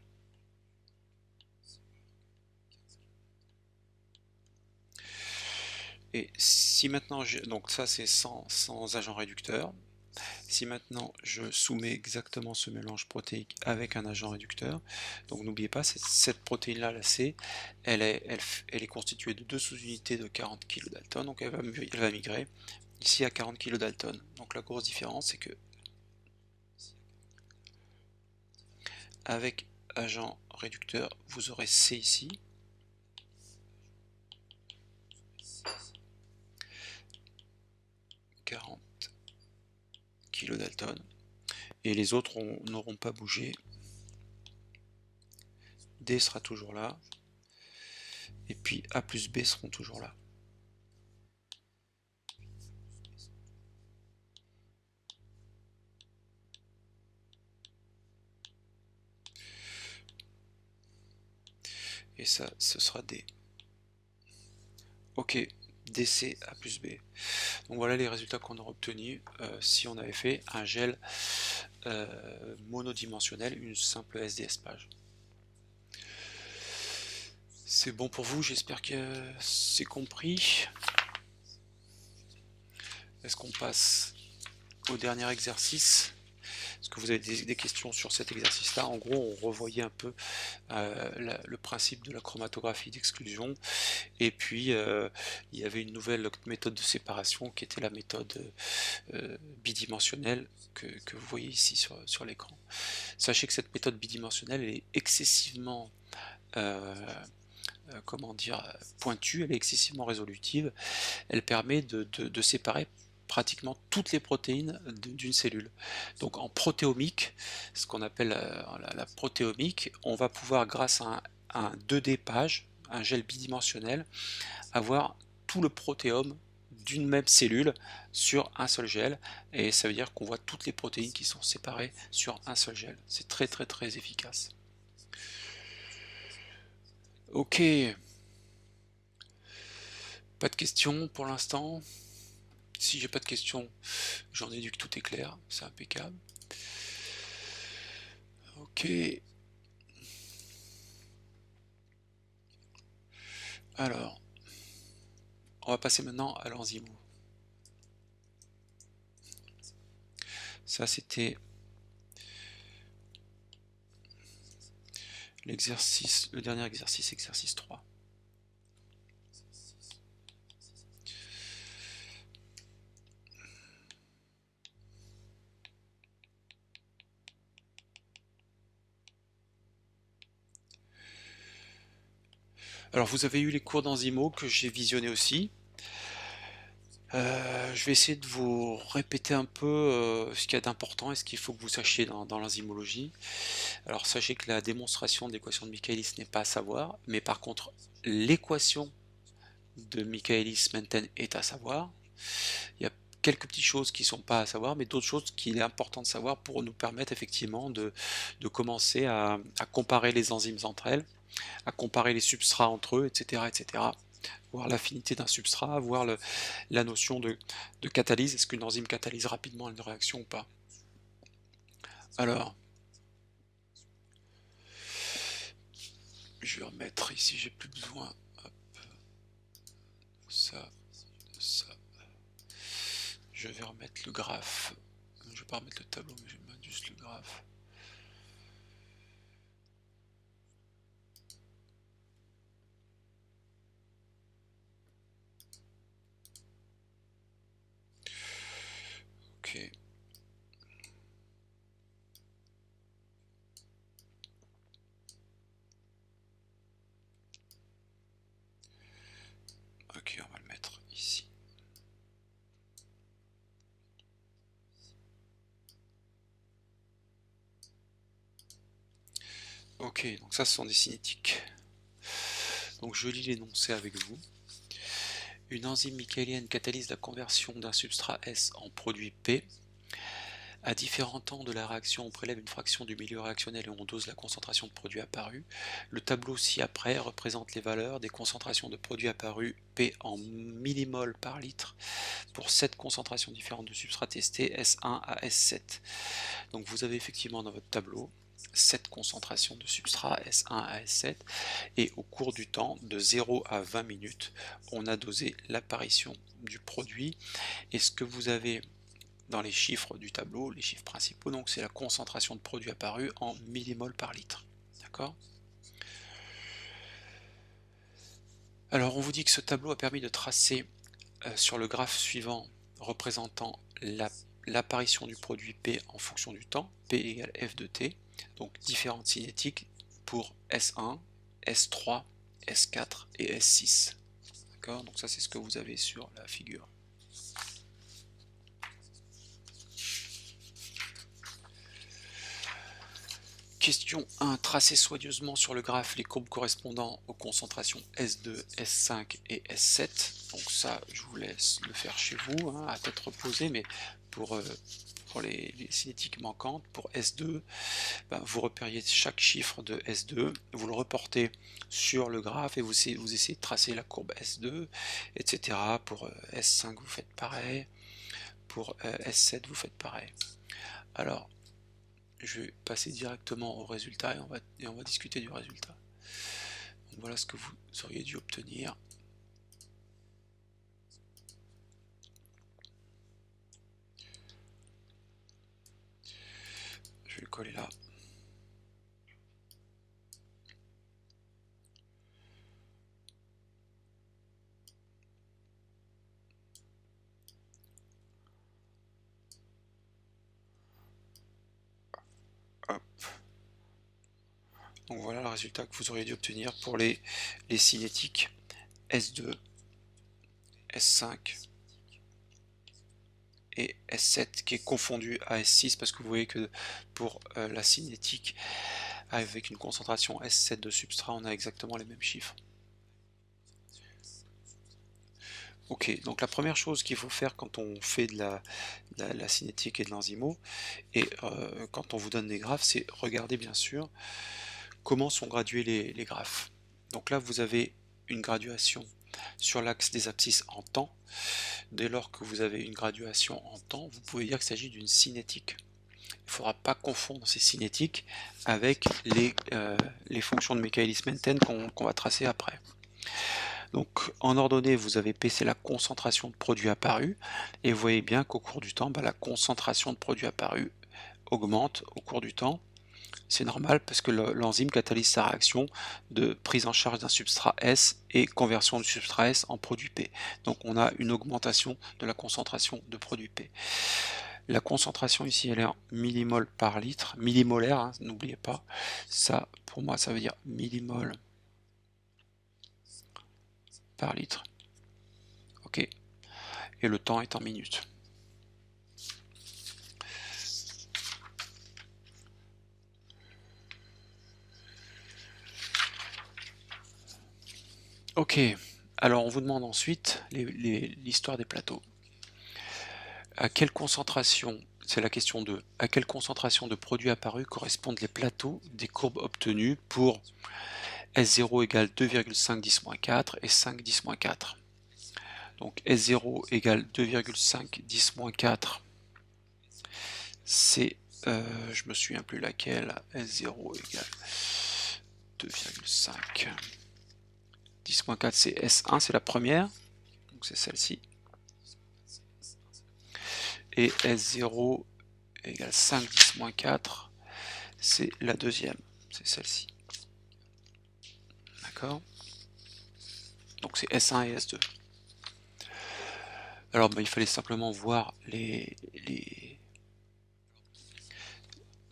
Et si maintenant, donc ça c'est sans agent réducteur. Si maintenant je soumets exactement ce mélange protéique avec un agent réducteur, donc n'oubliez pas, cette protéine-là, la C, elle est constituée de deux sous-unités de 40 kilodalton, donc elle va migrer ici à 40 kilodalton. Donc la grosse différence, c'est que avec agent réducteur, vous aurez C ici, kilodalton, et les autres n'auront pas bougé. D sera toujours là, et puis A plus B seront toujours là. Et ça, ce sera D. Ok, DC A plus B. Donc voilà les résultats qu'on a obtenus si on avait fait un gel monodimensionnel, une simple SDS page. C'est bon pour vous, j'espère que c'est compris. Est-ce qu'on passe au dernier exercice? Est-ce que vous avez des questions sur cet exercice-là? En gros, on revoyait un peu le principe de la chromatographie d'exclusion, et puis il y avait une nouvelle méthode de séparation qui était la méthode bidimensionnelle que vous voyez ici sur l'écran. Sachez que cette méthode bidimensionnelle est excessivement comment dire, pointue, elle est excessivement résolutive, elle permet de séparer pratiquement toutes les protéines d'une cellule. Donc en protéomique, ce qu'on appelle la protéomique, on va pouvoir, grâce à un 2D page, un gel bidimensionnel, avoir tout le protéome d'une même cellule sur un seul gel, et ça veut dire qu'on voit toutes les protéines qui sont séparées sur un seul gel. C'est très très très efficace. Ok, pas de questions pour l'instant. Si j'ai pas de questions, j'en déduis que tout est clair, c'est impeccable. Ok. Alors, on va passer maintenant à l'enzymo. Ça, c'était l'exercice, le dernier exercice, exercice 3. Alors, vous avez eu les cours d'enzymo que j'ai visionnés aussi. Je vais essayer de vous répéter un peu ce qu'il y a d'important et ce qu'il faut que vous sachiez dans l'enzymologie. Alors, sachez que la démonstration de l'équation de Michaelis n'est pas à savoir, mais par contre, l'équation de Michaelis-Menten est à savoir. Il y a quelques petites choses qui ne sont pas à savoir, mais d'autres choses qu'il est important de savoir pour nous permettre effectivement de commencer à comparer les enzymes entre elles, à comparer les substrats entre eux, etc. etc. Voir l'affinité d'un substrat, voir la notion de catalyse, est-ce qu'une enzyme catalyse rapidement une réaction ou pas. Alors, je vais remettre ici, j'ai plus besoin. Hop. Ça, ça. Je vais remettre le graphe. Je vais pas remettre le tableau, mais je vais mettre juste le graphe. Ok. Ok, donc ça ce sont des cinétiques. Donc je lis l'énoncé avec vous. Une enzyme michaélienne catalyse la conversion d'un substrat S en produit P. À différents temps de la réaction, on prélève une fraction du milieu réactionnel et on dose la concentration de produit apparu. Le tableau ci-après représente les valeurs des concentrations de produits apparus P en millimoles par litre pour 7 concentrations différentes de substrats testés S1 à S7. Donc vous avez effectivement dans votre tableau 7 concentrations de substrat S1 à S7 et au cours du temps de 0 à 20 minutes on a dosé l'apparition du produit et ce que vous avez dans les chiffres du tableau, les chiffres principaux, donc c'est la concentration de produit apparu en millimoles par litre. D'accord ? Alors on vous dit que ce tableau a permis de tracer sur le graphe suivant représentant l'apparition du produit P en fonction du temps, P égale F de T, donc différentes cinétiques pour S1, S3, S4 et S6. D'accord ? Donc ça c'est ce que vous avez sur la figure. Question 1. Tracez soigneusement sur le graphe les courbes correspondant aux concentrations S2, S5 et S7. Donc ça, je vous laisse le faire chez vous, hein, à tête reposée, mais pour les cinétiques manquantes, pour S2, ben, vous repériez chaque chiffre de S2, vous le reportez sur le graphe et vous essayez de tracer la courbe S2, etc. Pour S5, vous faites pareil. Pour S7, vous faites pareil. Alors, je vais passer directement au résultat et on va discuter du résultat. Donc voilà ce que vous auriez dû obtenir. Je vais le coller là. Hop. Donc voilà le résultat que vous auriez dû obtenir pour les cinétiques S2, S5 et S7 qui est confondu à S6 parce que vous voyez que pour la cinétique avec une concentration S7 de substrat on a exactement les mêmes chiffres. Ok, donc la première chose qu'il faut faire quand on fait de la cinétique et de l'enzymo, et quand on vous donne des graphes, c'est regarder bien sûr comment sont gradués les graphes. Donc là, vous avez une graduation sur l'axe des abscisses en temps. Dès lors que vous avez une graduation en temps, vous pouvez dire qu'il s'agit d'une cinétique. Il ne faudra pas confondre ces cinétiques avec les fonctions de Michaelis-Menten qu'on va tracer après. Donc en ordonnée, vous avez P, c'est la concentration de produit apparu, et vous voyez bien qu'au cours du temps, la concentration de produit apparu augmente au cours du temps. C'est normal parce que l'enzyme catalyse sa réaction de prise en charge d'un substrat S et conversion du substrat S en produit P. Donc on a une augmentation de la concentration de produit P. La concentration ici elle est en millimoles par litre, millimolaire, hein, n'oubliez pas, ça pour moi ça veut dire millimole par litre. Ok, et le temps est en minutes. Ok, alors on vous demande ensuite l'histoire des plateaux. À quelle concentration, c'est la question 2, à quelle concentration de produits apparus correspondent les plateaux des courbes obtenues pour S0 égale 2,5 10-4 et 5 10-4. Donc S0 égale 2,5 10-4, c'est, je me souviens plus laquelle, S0 égale 2,5 10-4, c'est S1, c'est la première, donc c'est celle-ci. Et S0 égale 5 10-4, c'est la deuxième, c'est celle-ci. D'accord ? Donc c'est S1 et S2. Alors il fallait simplement voir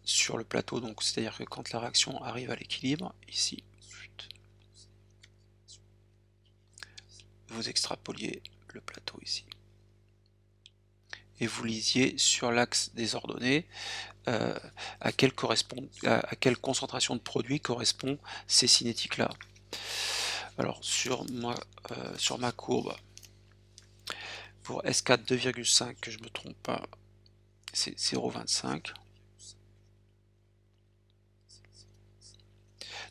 sur le plateau, donc c'est-à-dire que quand la réaction arrive à l'équilibre, ici, vous extrapoliez le plateau ici. Et vous lisiez sur l'axe des ordonnées à quelle concentration de produit correspond ces cinétiques-là. Alors sur ma courbe, pour S4 2,5, que je me trompe pas, c'est 0,25.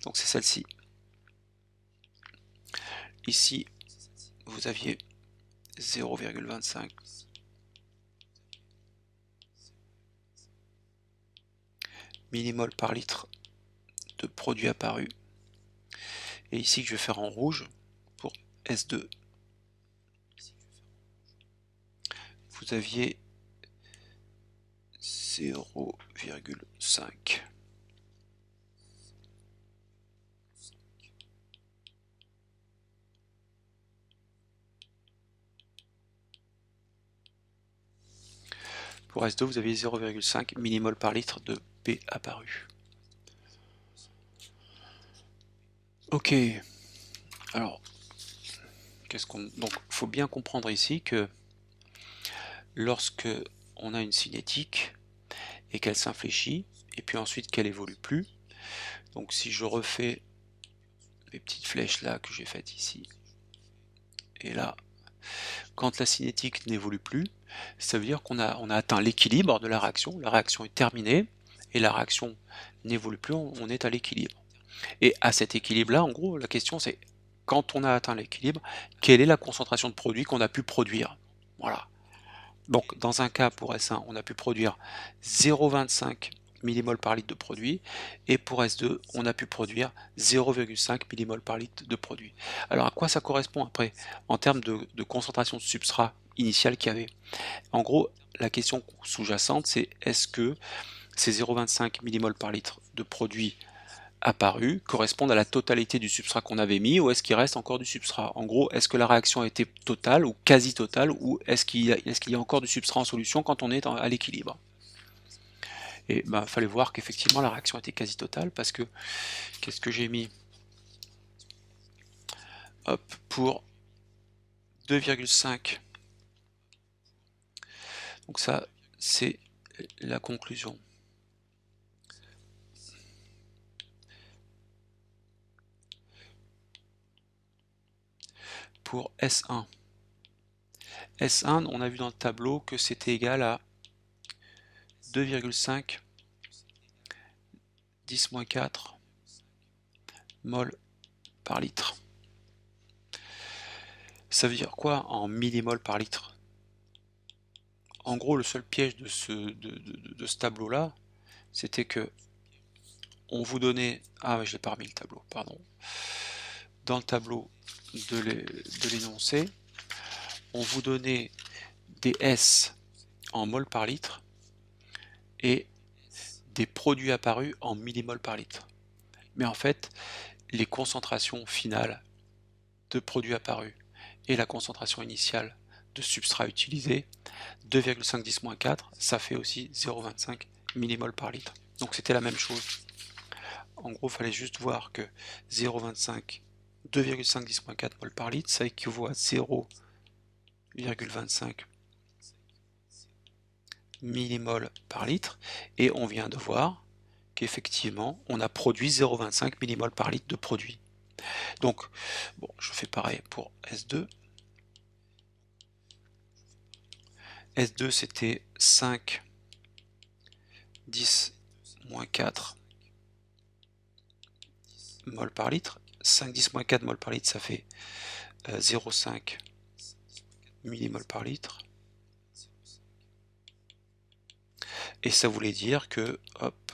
Donc c'est celle-ci. Ici, vous aviez 0,25 millimol par litre de produit apparu. Et ici, que je vais faire en rouge, pour S2, vous aviez 0,5. Pour S2, vous aviez 0,5 millimol par litre de P apparu. Ok. Alors, donc, il faut bien comprendre ici que lorsque on a une cinétique et qu'elle s'infléchit, et puis ensuite qu'elle évolue plus, donc si je refais les petites flèches là que j'ai faites ici, et là, quand la cinétique n'évolue plus, ça veut dire qu'on a atteint l'équilibre de la réaction est terminée, et la réaction n'évolue plus, on est à l'équilibre. Et à cet équilibre-là, en gros, la question c'est, quand on a atteint l'équilibre, quelle est la concentration de produit qu'on a pu produire? Voilà. Donc dans un cas pour S1, on a pu produire 0,25 millimol par litre de produit, et pour S2, on a pu produire 0,5 millimol par litre de produit. Alors à quoi ça correspond après, en termes de concentration de substrat initial qu'il y avait? En gros, la question sous-jacente, c'est est-ce que ces 0,25 millimol par litre de produit apparus correspondent à la totalité du substrat qu'on avait mis, ou est-ce qu'il reste encore du substrat? En gros, est-ce que la réaction a été totale ou quasi totale, ou est-ce qu'il y a encore du substrat en solution quand on est à l'équilibre? Et ben, fallait voir qu'effectivement la réaction était quasi totale, parce que qu'est-ce que j'ai mis? Hop, pour 2,5. Donc ça, c'est la conclusion. Pour S1. S1, on a vu dans le tableau que c'était égal à 2,5 10-4 mol par litre. Ça veut dire quoi en millimol par litre? En gros, le seul piège de ce tableau-là, c'était que on vous donnait... Ah, je l'ai pas remis le tableau, pardon. Dans le tableau de l'énoncé, on vous donnait des S en mol par litre et des produits apparus en millimol par litre. Mais en fait, les concentrations finales de produits apparus et la concentration initiale de substrat utilisé, 2,5 10-4, ça fait aussi 0,25 millimol par litre. Donc c'était la même chose. En gros, il fallait juste voir que 0,25, 2,5 10-4 mol par litre, ça équivaut à 0,25 millimol par litre, et on vient de voir qu'effectivement, on a produit 0,25 millimol par litre de produit. Donc, bon, je fais pareil pour S2. S2, c'était 5, 10, moins 4 mol par litre. 5, 10, moins 4 mol par litre, ça fait 0,5 millimol par litre. Et ça voulait dire que, hop,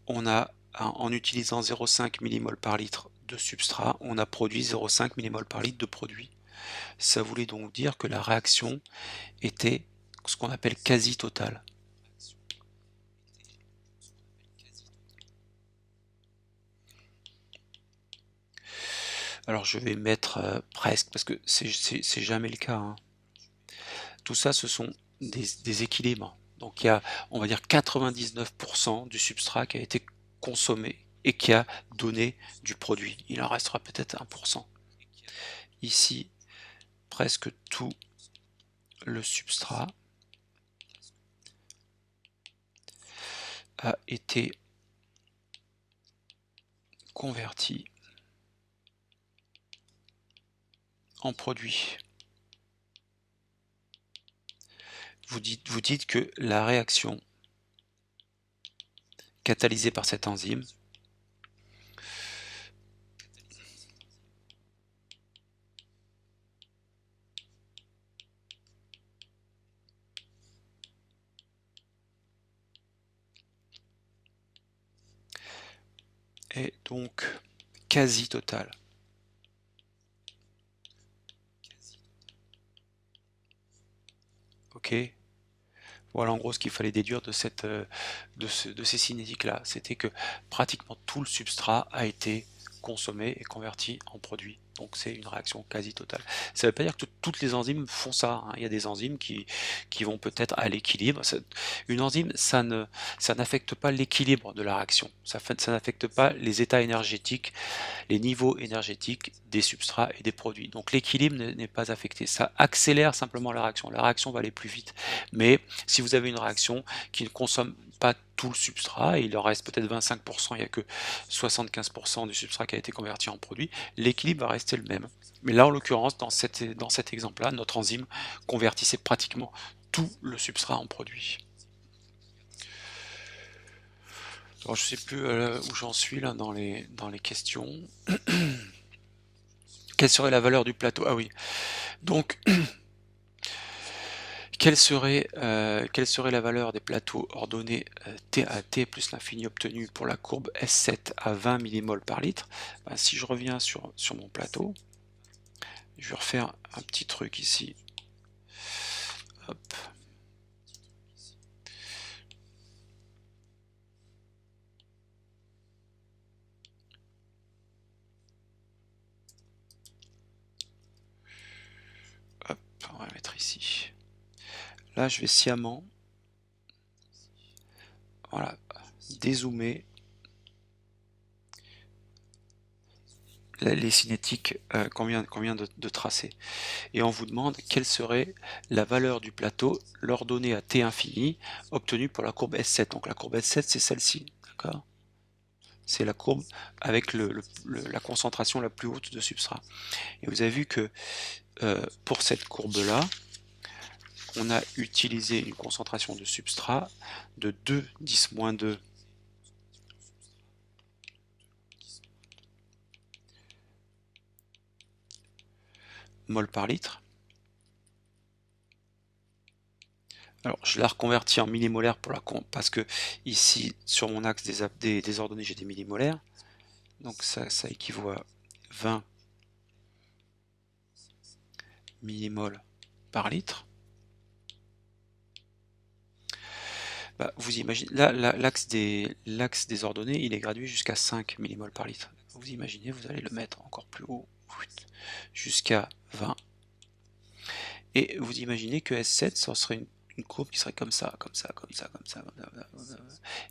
on a, en utilisant 0,5 millimol par litre de substrat, on a produit 0,5 millimol par litre de produit. Ça voulait donc dire que la réaction était ce qu'on appelle quasi totale. Alors je vais mettre presque, parce que c'est jamais le cas, hein. Tout ça, ce sont des équilibres. Donc il y a, on va dire, 99% du substrat qui a été consommé et qui a donné du produit. Il en restera peut-être 1%. Ici, presque tout le substrat a été converti en produit. Vous dites que la réaction catalysée par cette enzyme est donc quasi totale. Ok, voilà en gros ce qu'il fallait déduire de, de ces cinétiques-là. C'était que pratiquement tout le substrat a été consommé et converti en produit. Donc c'est une réaction quasi totale. Ça ne veut pas dire que toutes les enzymes font ça, hein. Il y a des enzymes qui vont peut-être à l'équilibre. Une enzyme, ça n'affecte pas l'équilibre de la réaction. Ça n'affecte pas les états énergétiques, les niveaux énergétiques des substrats et des produits. Donc l'équilibre n'est pas affecté. Ça accélère simplement la réaction. La réaction va aller plus vite. Mais si vous avez une réaction qui ne consomme pas tout le substrat, et il en reste peut-être 25%, il n'y a que 75% du substrat qui a été converti en produit, l'équilibre va rester le même. Mais là, en l'occurrence, dans cet exemple-là, notre enzyme convertissait pratiquement tout le substrat en produit. Alors, je ne sais plus où j'en suis là dans les questions. Quelle serait la valeur du plateau? Ah oui. Donc, quelle serait la valeur des plateaux ordonnés T à T plus l'infini obtenu pour la courbe S7 à 20 mmol par litre? Ben, si je reviens sur mon plateau, je vais refaire un petit truc ici. Hop. Hop, on va mettre ici. Là, je vais sciemment, voilà, dézoomer les cinétiques qu'on vient de tracer. Et on vous demande quelle serait la valeur du plateau l'ordonnée à T infini obtenue pour la courbe S7. Donc la courbe S7, c'est celle-ci, d'accord? C'est la courbe avec la concentration la plus haute de substrat. Et vous avez vu que pour cette courbe-là, on a utilisé une concentration de substrat de 2-10-2 mol par litre. Alors, je la reconvertis en millimolaire parce que ici, sur mon axe des ordonnées, j'ai des millimolaires. Donc ça équivaut à 20 millimoles par litre. Bah, vous imaginez, là, l'axe des ordonnées, il est gradué jusqu'à 5 millimoles par litre. Vous imaginez, vous allez le mettre encore plus haut, jusqu'à 20. Et vous imaginez que S7, ça serait une courbe qui serait comme ça, comme ça, comme ça, comme ça, comme ça, comme ça.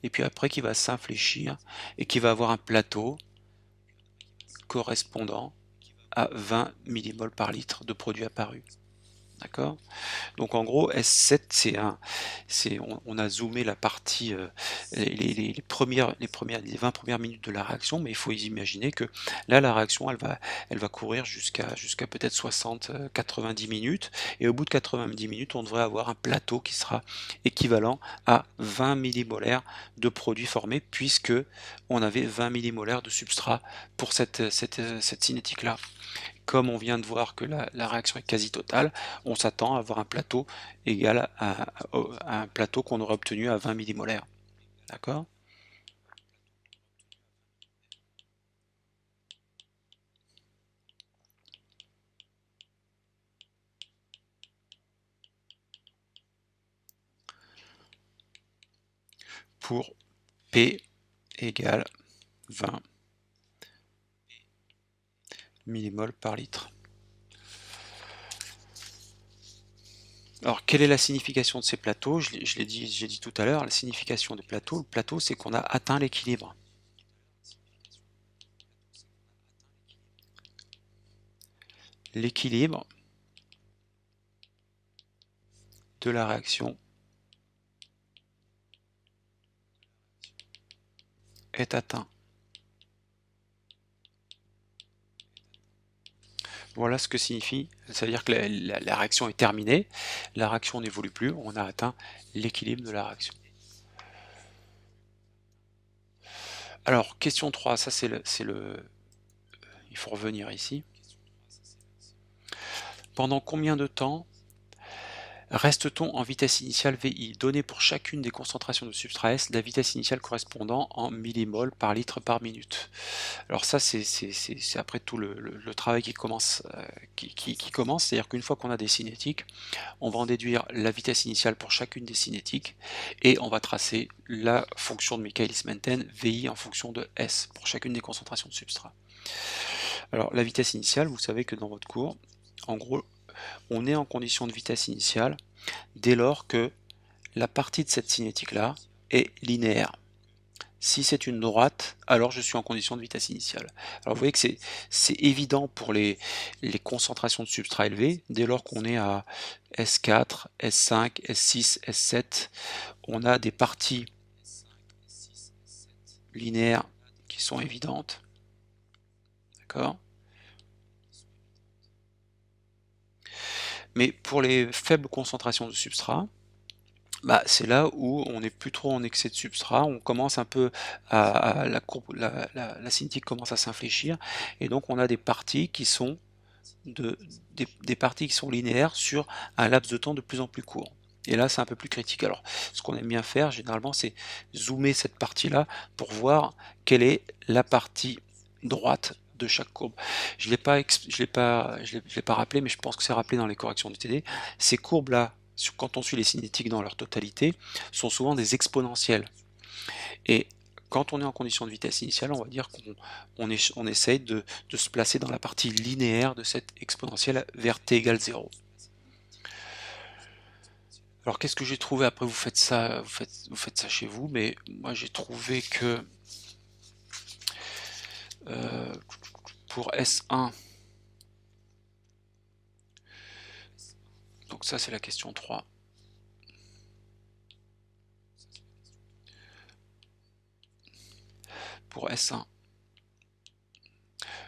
Et puis après, qui va s'infléchir et qui va avoir un plateau correspondant à 20 millimoles par litre de produit apparu. D'accord? Donc en gros, S7, on a zoomé la partie, les 20 premières minutes de la réaction, mais il faut imaginer que là, la réaction, elle va courir jusqu'à peut-être 60-90 minutes, et au bout de 90 minutes, on devrait avoir un plateau qui sera équivalent à 20 millimolaires de produit formé, puisque on avait 20 millimolaires de substrat pour cette cinétique-là. Comme on vient de voir que la réaction est quasi totale, on s'attend à avoir un plateau égal à un plateau qu'on aurait obtenu à 20 millimolaires. D'accord? Pour P égale 20 millimoles par litre. Alors, quelle est la signification de ces plateaux? J'ai dit tout à l'heure, la signification des plateaux. Le plateau, c'est qu'on a atteint l'équilibre. L'équilibre de la réaction est atteint. Voilà ce que signifie, c'est-à-dire que la réaction est terminée, la réaction n'évolue plus, on a atteint l'équilibre de la réaction. Alors, question 3, ça il faut revenir ici. Pendant combien de temps reste-t-on en vitesse initiale VI, donnée pour chacune des concentrations de substrat S, la vitesse initiale correspondant en millimoles par litre par minute. Alors ça, c'est après tout le travail qui commence, c'est-à-dire qu'une fois qu'on a des cinétiques, on va en déduire la vitesse initiale pour chacune des cinétiques, et on va tracer la fonction de Michaelis-Menten, VI, en fonction de S, pour chacune des concentrations de substrat. Alors la vitesse initiale, vous savez que dans votre cours, en gros, on est en condition de vitesse initiale dès lors que la partie de cette cinétique-là est linéaire. Si c'est une droite, alors je suis en condition de vitesse initiale. Alors vous voyez que c'est évident pour les concentrations de substrat élevées, dès lors qu'on est à S4, S5, S6, S7, on a des parties linéaires qui sont évidentes. D'accord ? Mais pour les faibles concentrations de substrat, bah, c'est là où on n'est plus trop en excès de substrat, on commence un peu la courbe, la cinétique commence à s'infléchir, et donc on a des parties qui sont des parties qui sont linéaires sur un laps de temps de plus en plus court. Et là, c'est un peu plus critique. Alors, ce qu'on aime bien faire, généralement, c'est zoomer cette partie-là pour voir quelle est la partie droite de chaque courbe. Je l'ai pas rappelé, mais je pense que c'est rappelé dans les corrections du TD. Ces courbes-là, quand on suit les cinétiques dans leur totalité, sont souvent des exponentielles. Et quand on est en condition de vitesse initiale, on va dire qu'on essaye de se placer dans la partie linéaire de cette exponentielle vers t égale 0. Alors qu'est-ce que j'ai trouvé? Après vous faites ça chez vous, mais moi j'ai trouvé que pour S1, donc ça c'est la question 3. Pour S1,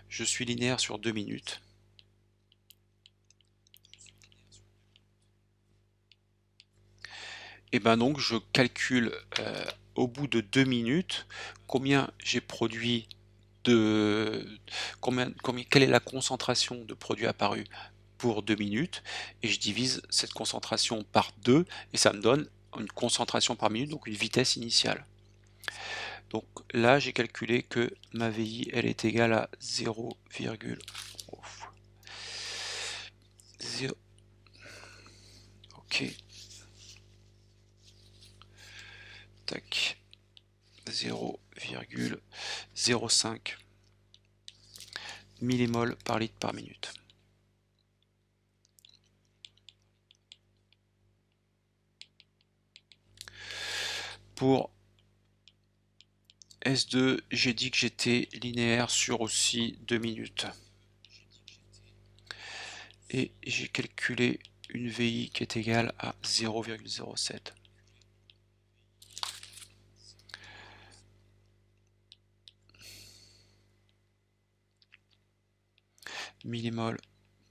je suis linéaire sur 2 minutes. Et ben donc je calcule au bout de 2 minutes combien j'ai produit quelle est la concentration de produit apparu pour 2 minutes, et je divise cette concentration par 2, et ça me donne une concentration par minute, donc une vitesse initiale. Donc là, j'ai calculé que ma VI, elle est égale à 0, ok. Tac. 0,05 millimoles par litre par minute. Pour S2, j'ai dit que j'étais linéaire sur aussi 2 minutes. Et j'ai calculé une VI qui est égale à 0,07. Millimoles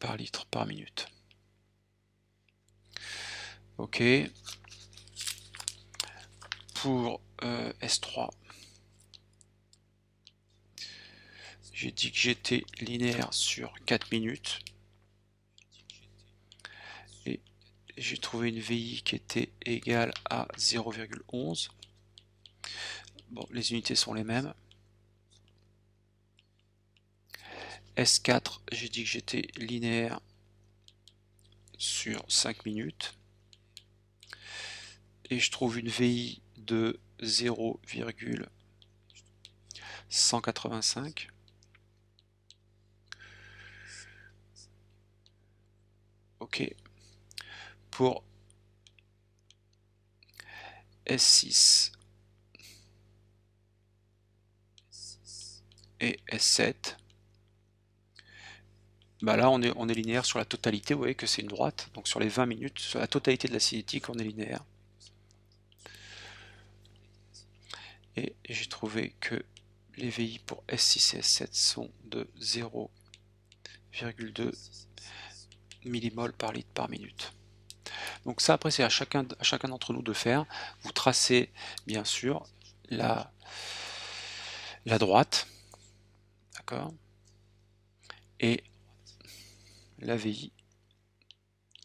par litre par minute. Ok. Pour S3, j'ai dit que j'étais linéaire sur 4 minutes. Et j'ai trouvé une VI qui était égale à 0,11. Bon, les unités sont les mêmes. S4, j'ai dit que j'étais linéaire sur 5 minutes. Et je trouve une VI de 0,185. Ok. Pour S6 et S7, bah là on est linéaire sur la totalité, vous voyez que c'est une droite, donc sur les 20 minutes, sur la totalité de la cinétique, on est linéaire. et j'ai trouvé que les VI pour S6 et S7 sont de 0,2 millimoles par litre par minute. Donc ça, après, c'est à chacun d'entre nous de faire. Vous tracez, bien sûr, la droite, d'accord, et la VI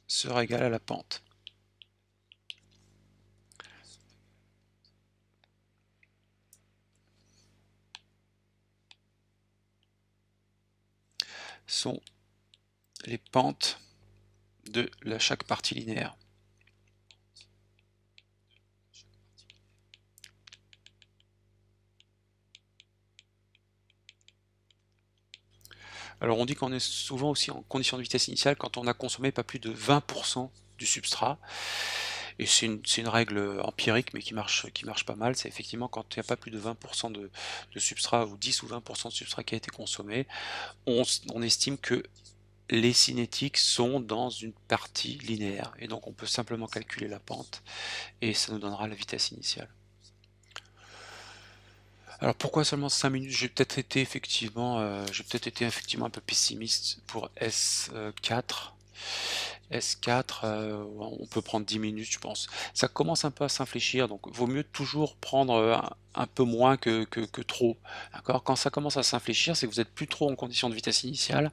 sera égale à la pente. Sont les pentes de chaque partie linéaire. Alors on dit qu'on est souvent aussi en condition de vitesse initiale quand on a consommé pas plus de 20% du substrat. Et c'est une règle empirique mais qui marche pas mal. C'est effectivement quand il n'y a pas plus de 20% de substrat ou 10 ou 20% de substrat qui a été consommé, on estime que les cinétiques sont dans une partie linéaire. Et donc on peut simplement calculer la pente et ça nous donnera la vitesse initiale. Alors pourquoi seulement 5 minutes? J'ai peut-être été effectivement un peu pessimiste pour S4. S4, on peut prendre 10 minutes, je pense. Ça commence un peu à s'infléchir, donc vaut mieux toujours prendre un peu moins que trop. D'accord? Quand ça commence à s'infléchir, c'est que vous n'êtes plus trop en condition de vitesse initiale.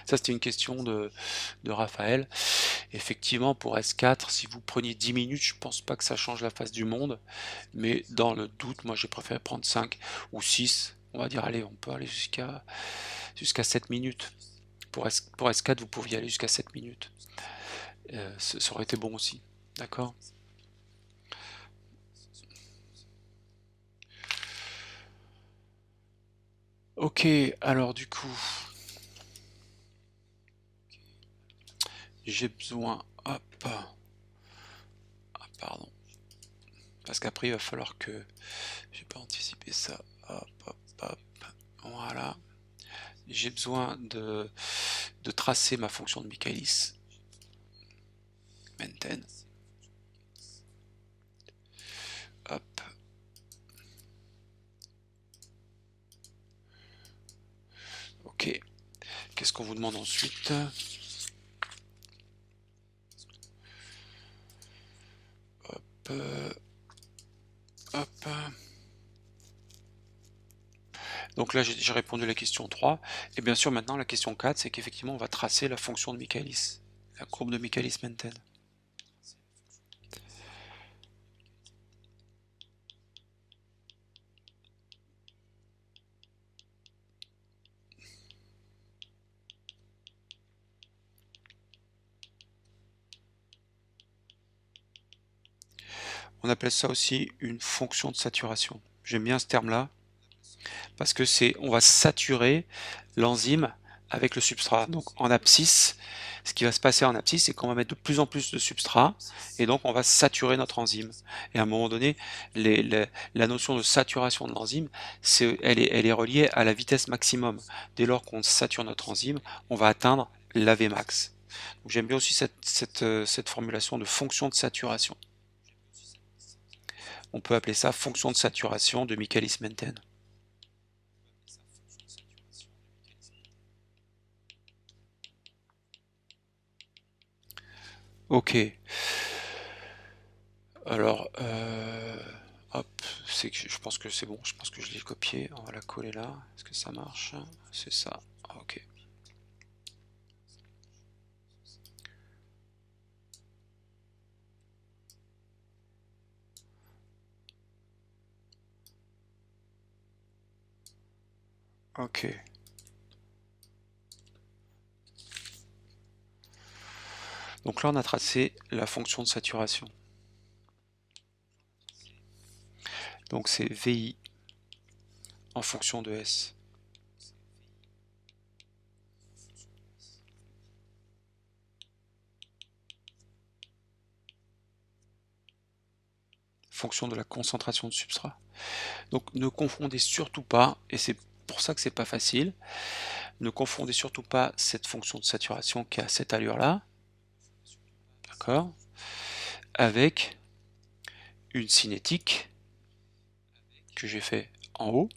Ça, c'était une question de Raphaël. Effectivement, pour S4, si vous preniez 10 minutes, je pense pas que ça change la face du monde. Mais dans le doute, moi j'ai préféré prendre 5 ou 6. On va dire, allez, on peut aller jusqu'à 7 minutes. Pour S4, vous pouviez aller jusqu'à 7 minutes. Ça aurait été bon aussi. D'accord? Ok, alors du coup, j'ai besoin... Hop. Ah, pardon. Parce qu'après, il va falloir que... J'ai pas anticipé ça. Hop, hop, hop. Voilà. J'ai besoin de tracer ma fonction de Michaelis. Maintain. Hop. Ok. Qu'est-ce qu'on vous demande ensuite? Hop. Hop. Donc là, j'ai répondu à la question 3. Et bien sûr, maintenant, la question 4, c'est qu'effectivement, on va tracer la fonction de Michaelis, la courbe de Michaelis-Menten. On appelle ça aussi une fonction de saturation. J'aime bien ce terme-là, parce que on va saturer l'enzyme avec le substrat. Donc en abscisse, ce qui va se passer en abscisse, c'est qu'on va mettre de plus en plus de substrat, et donc on va saturer notre enzyme. Et à un moment donné, la notion de saturation de l'enzyme, elle est reliée à la vitesse maximum. Dès lors qu'on sature notre enzyme, on va atteindre la Vmax. J'aime bien aussi cette formulation de fonction de saturation. On peut appeler ça fonction de saturation de Michaelis-Menten. Ok. Alors, hop, je pense que c'est bon, je pense que je l'ai copié. On va la coller là. Est-ce que ça marche? C'est ça. Ok. Ok. Donc là, on a tracé la fonction de saturation. Donc c'est VI en fonction de S. Fonction de la concentration de substrat. Donc ne confondez surtout pas, et c'est pour ça que c'est pas facile, ne confondez surtout pas cette fonction de saturation qui a cette allure-là, d'accord, avec une cinétique que j'ai fait en haut,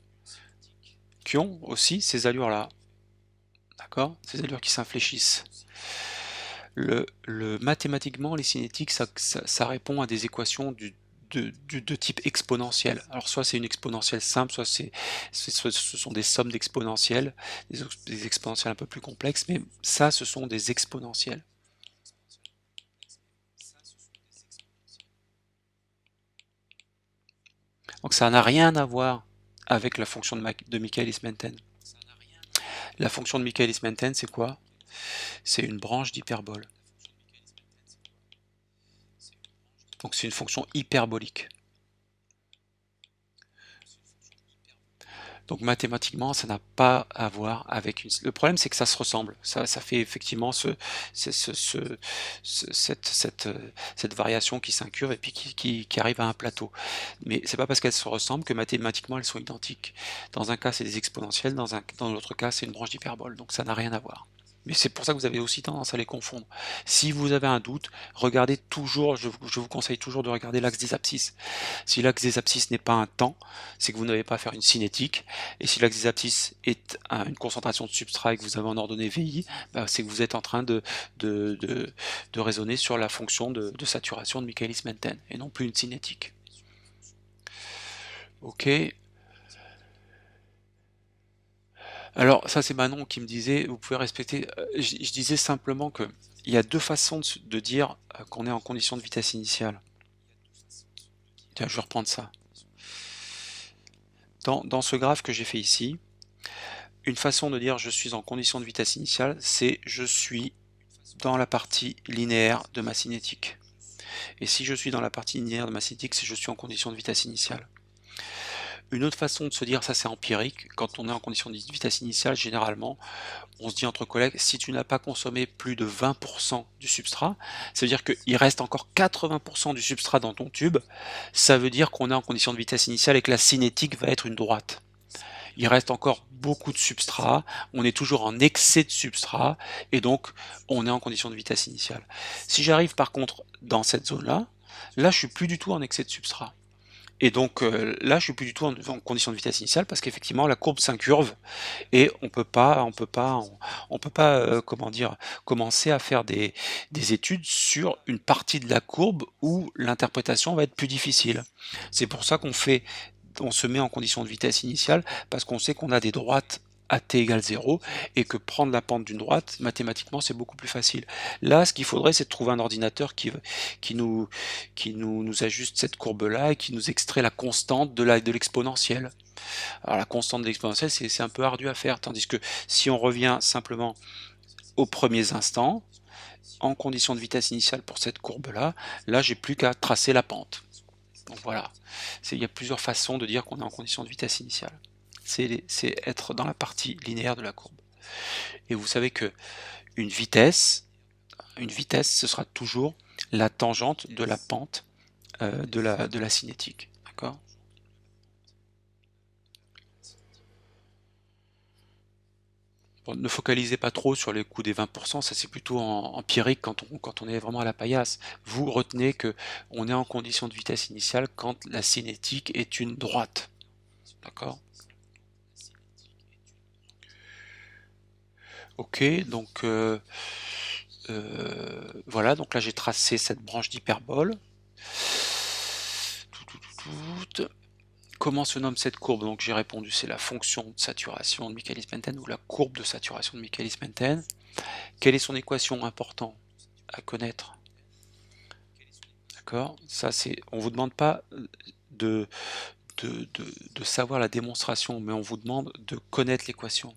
qui ont aussi ces allures-là. D'accord? Ces allures qui s'infléchissent. Mathématiquement, les cinétiques, ça répond à des équations de type exponentiel. Alors soit c'est une exponentielle simple, soit ce sont des sommes d'exponentielles, des exponentielles un peu plus complexes, mais ça, ce sont des exponentielles. Donc ça n'a rien à voir avec la fonction de Michaelis-Menten. La fonction de Michaelis-Menten, c'est quoi? C'est une branche d'hyperbole. Donc c'est une fonction hyperbolique. Donc mathématiquement, ça n'a pas à voir avec une... Le problème, c'est que ça se ressemble. Ça fait effectivement cette variation qui s'incurve et puis qui arrive à un plateau. Mais c'est pas parce qu'elles se ressemblent que mathématiquement, elles sont identiques. Dans un cas, c'est des exponentielles, dans l'autre cas, c'est une branche d'hyperbole. Donc ça n'a rien à voir. Mais c'est pour ça que vous avez aussi tendance à les confondre. Si vous avez un doute, regardez toujours, je vous conseille toujours de regarder l'axe des abscisses. Si l'axe des abscisses n'est pas un temps, c'est que vous n'avez pas à faire une cinétique. Et si l'axe des abscisses est une concentration de substrat et que vous avez en ordonnée VI, bah, c'est que vous êtes en train de raisonner sur la fonction de saturation de Michaelis-Menten et non plus une cinétique. Ok. Alors ça c'est Manon qui me disait, vous pouvez respecter, je disais simplement que il y a deux façons de dire qu'on est en condition de vitesse initiale. Tiens, je vais reprendre ça. Dans ce graphe que j'ai fait ici, une façon de dire je suis en condition de vitesse initiale, c'est je suis dans la partie linéaire de ma cinétique. Et si je suis dans la partie linéaire de ma cinétique, c'est je suis en condition de vitesse initiale. Une autre façon de se dire, ça c'est empirique, quand on est en condition de vitesse initiale, généralement, on se dit entre collègues, si tu n'as pas consommé plus de 20% du substrat, ça veut dire qu'il reste encore 80% du substrat dans ton tube, ça veut dire qu'on est en condition de vitesse initiale et que la cinétique va être une droite. Il reste encore beaucoup de substrat, on est toujours en excès de substrat, et donc on est en condition de vitesse initiale. Si j'arrive par contre dans cette zone-là, là je suis plus du tout en excès de substrat. Et donc là, je suis plus du tout en condition de vitesse initiale parce qu'effectivement la courbe s'incurve et on peut pas, comment dire, commencer à faire des études sur une partie de la courbe où l'interprétation va être plus difficile. C'est pour ça on se met en condition de vitesse initiale parce qu'on sait qu'on a des droites à t égale 0 et que prendre la pente d'une droite, mathématiquement, c'est beaucoup plus facile. Là, ce qu'il faudrait, c'est de trouver un ordinateur qui nous ajuste cette courbe-là et qui nous extrait la constante de l'exponentielle. Alors la constante de l'exponentielle, c'est un peu ardu à faire, tandis que si on revient simplement aux premiers instants, en condition de vitesse initiale pour cette courbe-là, là, j'ai plus qu'à tracer la pente. Donc voilà, il y a plusieurs façons de dire qu'on est en condition de vitesse initiale. C'est être dans la partie linéaire de la courbe. Et vous savez que une vitesse, ce sera toujours la tangente de la pente de la cinétique. D'accord ? Bon, ne focalisez pas trop sur les coûts des 20%, ça c'est plutôt empirique quand on est vraiment à la paillasse. Vous retenez que on est en condition de vitesse initiale quand la cinétique est une droite. D'accord ? Ok, donc voilà, donc là j'ai tracé cette branche d'hyperbole. Comment se nomme cette courbe? Donc j'ai répondu, c'est la fonction de saturation de Michaelis-Menten ou la courbe de saturation de Michaelis-Menten. Quelle est son équation importante à connaître? D'accord? Ça c'est, on vous demande pas de savoir la démonstration, mais on vous demande de connaître l'équation.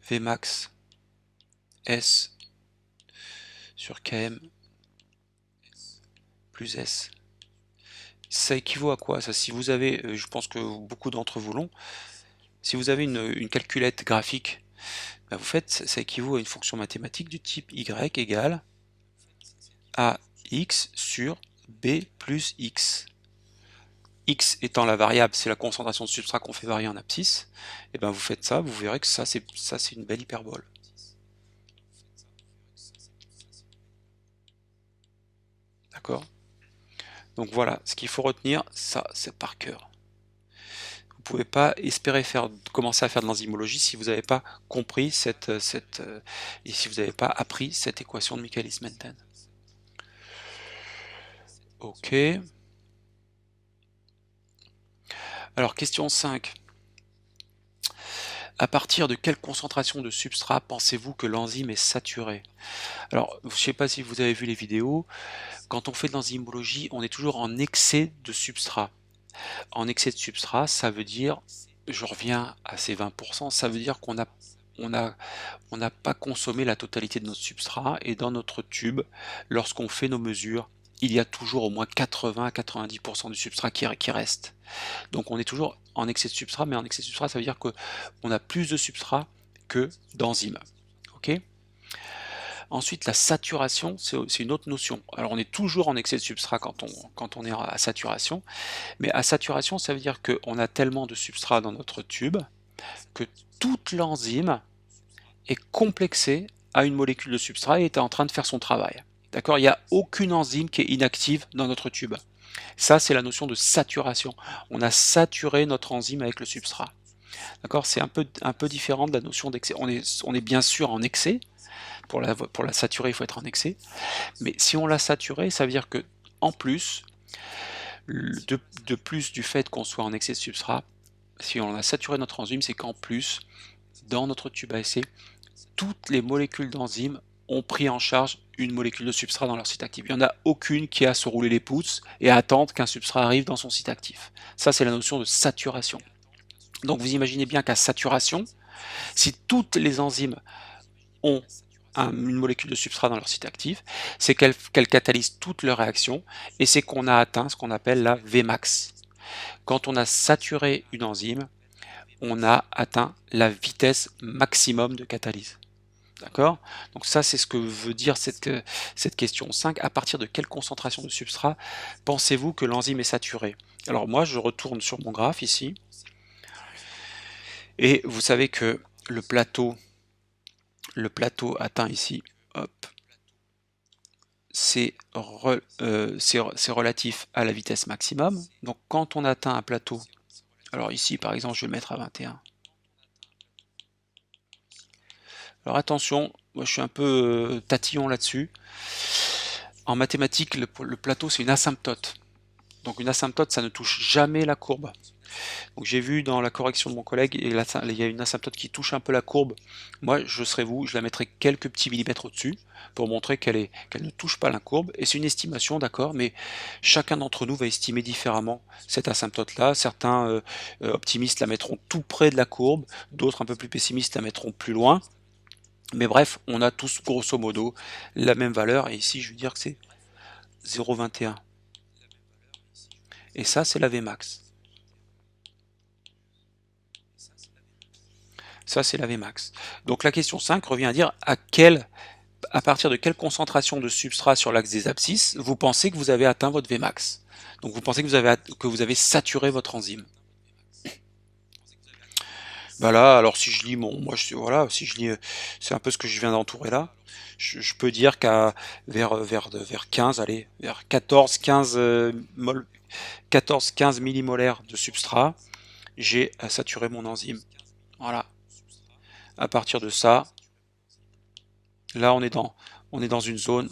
Vmax S sur Km plus S. Ça équivaut à quoi ça? Si vous avez, je pense que beaucoup d'entre vous l'ont, si vous avez une calculette graphique, ben vous faites, ça équivaut à une fonction mathématique du type y égale ax sur b plus x. X étant la variable, c'est la concentration de substrat qu'on fait varier en abscisse, et ben vous faites ça, vous verrez que ça c'est une belle hyperbole. D'accord? Donc voilà, ce qu'il faut retenir, ça, c'est par cœur. Vous ne pouvez pas espérer commencer à faire de l'enzymologie si vous n'avez pas compris et si vous n'avez pas appris cette équation de Michaelis-Menten. Ok. Alors, question 5. À partir de quelle concentration de substrat pensez-vous que l'enzyme est saturée? Alors, je ne sais pas si vous avez vu les vidéos, quand on fait de l'enzymologie, on est toujours en excès de substrat. En excès de substrat, ça veut dire, je reviens à ces 20%, ça veut dire qu'on a, on a, on n'a pas consommé la totalité de notre substrat, et dans notre tube, lorsqu'on fait nos mesures, il y a toujours au moins 80 à 90% du substrat qui reste. Donc on est toujours en excès de substrat, mais en excès de substrat, ça veut dire qu'on a plus de substrat que d'enzymes. Ok? Ensuite, la saturation, c'est une autre notion. Alors on est toujours en excès de substrat quand on est à saturation, mais à saturation, ça veut dire qu'on a tellement de substrat dans notre tube que toute l'enzyme est complexée à une molécule de substrat et est en train de faire son travail. D'accord? Il n'y a aucune enzyme qui est inactive dans notre tube. Ça, c'est la notion de saturation. On a saturé notre enzyme avec le substrat. D'accord? C'est un peu différent de la notion d'excès. On est bien sûr en excès. Pour la saturer, il faut être en excès. Mais si on l'a saturé, ça veut dire que, en plus, de plus du fait qu'on soit en excès de substrat, si on a saturé notre enzyme, c'est qu'en plus, dans notre tube à essai, toutes les molécules d'enzymes ont pris en charge une molécule de substrat dans leur site actif. Il n'y en a aucune qui a à se rouler les pouces et à attendre qu'un substrat arrive dans son site actif. Ça, c'est la notion de saturation. Donc vous imaginez bien qu'à saturation, si toutes les enzymes ont une molécule de substrat dans leur site actif, c'est qu'elles catalysent toutes leurs réactions et c'est qu'on a atteint ce qu'on appelle la Vmax. Quand on a saturé une enzyme, on a atteint la vitesse maximum de catalyse. D'accord? Donc ça, c'est ce que veut dire cette question 5. À partir de quelle concentration de substrat pensez-vous que l'enzyme est saturée? Alors moi, je retourne sur mon graphe ici. Et vous savez que le plateau atteint ici, hop, c'est relatif à la vitesse maximum. Donc quand on atteint un plateau, alors ici par exemple, je vais le mettre à 21. Alors attention, moi je suis un peu tatillon là-dessus. En mathématiques, le plateau c'est une asymptote. Donc une asymptote, ça ne touche jamais la courbe. Donc j'ai vu dans la correction de mon collègue, il y a une asymptote qui touche un peu la courbe. Moi, je serais vous, je la mettrais quelques petits millimètres au-dessus pour montrer qu'elle ne touche pas la courbe. Et c'est une estimation, d'accord, mais chacun d'entre nous va estimer différemment cette asymptote-là. Certains optimistes la mettront tout près de la courbe, d'autres un peu plus pessimistes la mettront plus loin. Mais bref, on a tous grosso modo la même valeur. Et ici, je veux dire que c'est 0,21. Et ça, c'est la Vmax. Ça, c'est la Vmax. Donc la question 5 revient à dire à partir de quelle concentration de substrat sur l'axe des abscisses vous pensez que vous avez atteint votre Vmax. Donc vous pensez que vous avez saturé votre enzyme. Bah là, alors si je lis voilà, si je lis, c'est un peu ce que je viens d'entourer là. Je peux dire qu'à vers 15, allez, vers 14-15 millimolaires de substrat, j'ai saturé mon enzyme. Voilà. À partir de ça, là on est dans une zone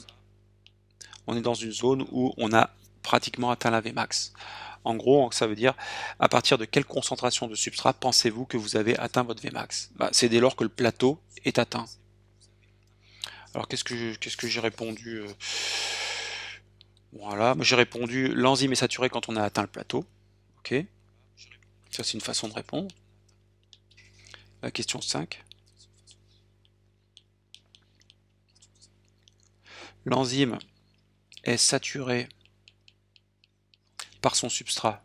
où on a pratiquement atteint la Vmax. En gros, ça veut dire à partir de quelle concentration de substrat pensez-vous que vous avez atteint votre Vmax? C'est dès lors que le plateau est atteint. Alors qu'est-ce que j'ai répondu? Voilà, j'ai répondu l'enzyme est saturée quand on a atteint le plateau. Ok, ça c'est une façon de répondre. La question 5. L'enzyme est saturée par son substrat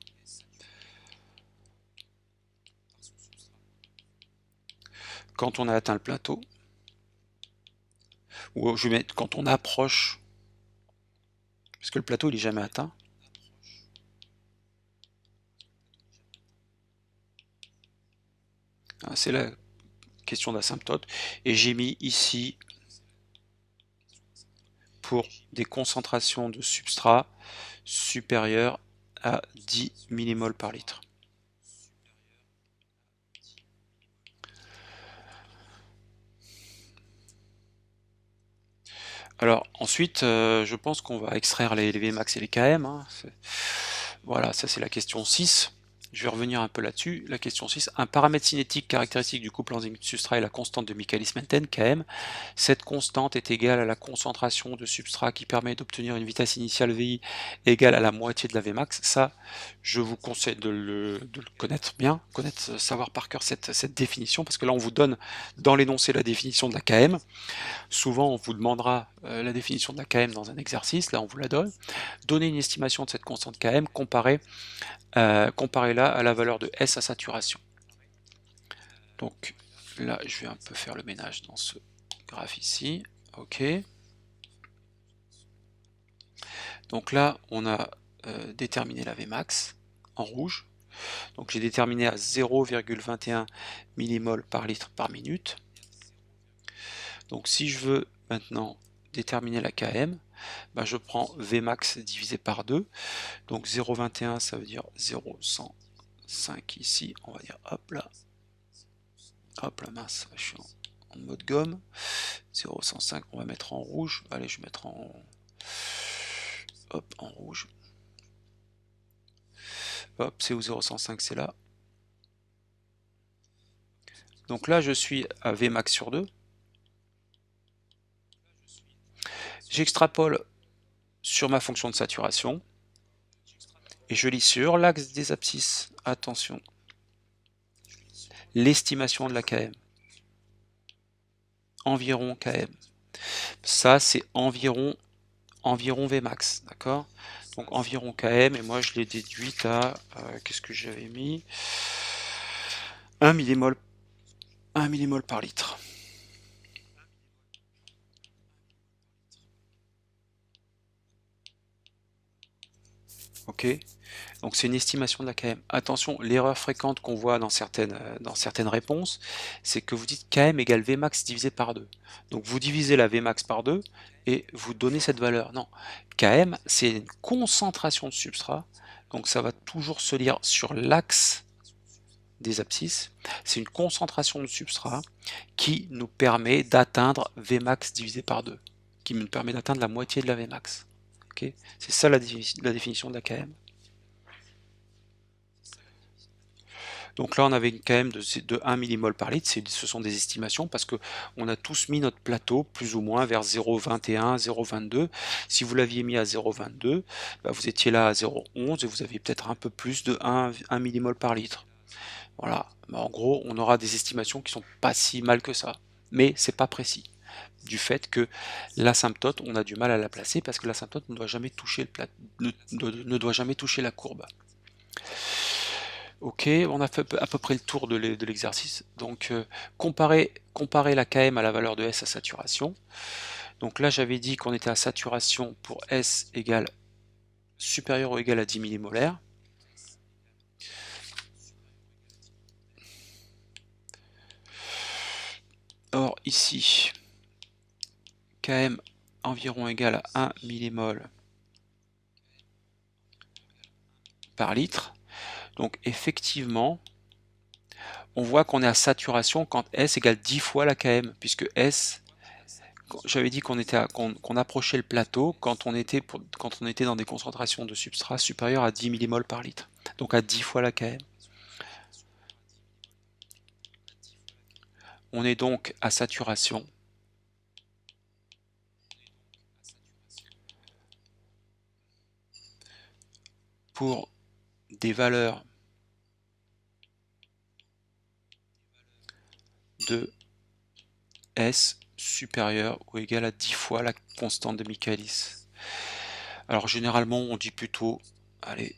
quand on a atteint le plateau, ou je vais mettre quand on approche, parce que le plateau il est jamais atteint. C'est la question d'asymptote, et j'ai mis ici pour des concentrations de substrat supérieures à 10 millimoles par litre. Alors ensuite, je pense qu'on va extraire les Vmax et les Km. Hein. Voilà, ça c'est la question 6. Je vais revenir un peu là-dessus. La question 6, un paramètre cinétique caractéristique du couple enzyme-substrat est la constante de Michaelis-Menten, Km. Cette constante est égale à la concentration de substrat qui permet d'obtenir une vitesse initiale VI égale à la moitié de la Vmax. Ça, je vous conseille de le connaître bien, savoir par cœur cette définition, parce que là on vous donne dans l'énoncé la définition de la Km. Souvent on vous demandera la définition de la Km dans un exercice, là on vous la donne. Donnez une estimation de cette constante Km, comparez-la à la valeur de S à saturation. Donc là, je vais un peu faire le ménage dans ce graphe ici. Ok. Donc là, on a déterminé la Vmax en rouge. Donc j'ai déterminé à 0,21 millimoles par litre par minute. Donc si je veux maintenant déterminer la Km, ben je prends Vmax divisé par 2. Donc 0,21 ça veut dire 0,105 ici. On va dire hop là. Hop la mince, je suis en mode gomme. 0,105 on va mettre en rouge. Allez, je vais mettre en rouge. Hop, c'est où 0,105, c'est là. Donc là, je suis à Vmax sur 2. J'extrapole sur ma fonction de saturation. Et je lis sur l'axe des abscisses. Attention. L'estimation de la Km. Environ Km. Ça, c'est environ Vmax, d'accord? Donc environ Km, et moi je l'ai déduite à, qu'est-ce que j'avais mis? 1 millimole par litre. Ok, donc c'est une estimation de la Km. Attention, l'erreur fréquente qu'on voit dans certaines réponses, c'est que vous dites Km égale Vmax divisé par 2. Donc vous divisez la Vmax par 2 et vous donnez cette valeur. Non, Km c'est une concentration de substrat, donc ça va toujours se lire sur l'axe des abscisses. C'est une concentration de substrat qui nous permet d'atteindre Vmax divisé par 2, qui nous permet d'atteindre la moitié de la Vmax. Okay, c'est ça la définition de la Km. Donc là, on avait une Km de 1 millimole par litre, ce sont des estimations parce qu'on a tous mis notre plateau plus ou moins vers 0,21, 0,22. Si vous l'aviez mis à 0,22, bah vous étiez là à 0,11 et vous aviez peut-être un peu plus de 1 millimole par litre. Voilà, bah en gros, on aura des estimations qui sont pas si mal que ça, mais c'est pas précis. Du fait que l'asymptote, on a du mal à la placer parce que l'asymptote ne doit jamais toucher ne doit jamais toucher la courbe. Ok, on a fait à peu près le tour de l'exercice. Donc comparer la Km à la valeur de S à saturation. Donc là j'avais dit qu'on était à saturation pour S égale supérieur ou égal à 10 millimolaires. Or ici, Km environ égal à 1 millimole par litre. Donc effectivement, on voit qu'on est à saturation quand S égale 10 fois la Km, puisque S, j'avais dit qu'on approchait le plateau quand on était dans des concentrations de substrat supérieures à 10 millimoles par litre, donc à 10 fois la Km. On est donc à saturation pour des valeurs de S supérieure ou égale à 10 fois la constante de Michaelis. Alors généralement on dit plutôt, allez,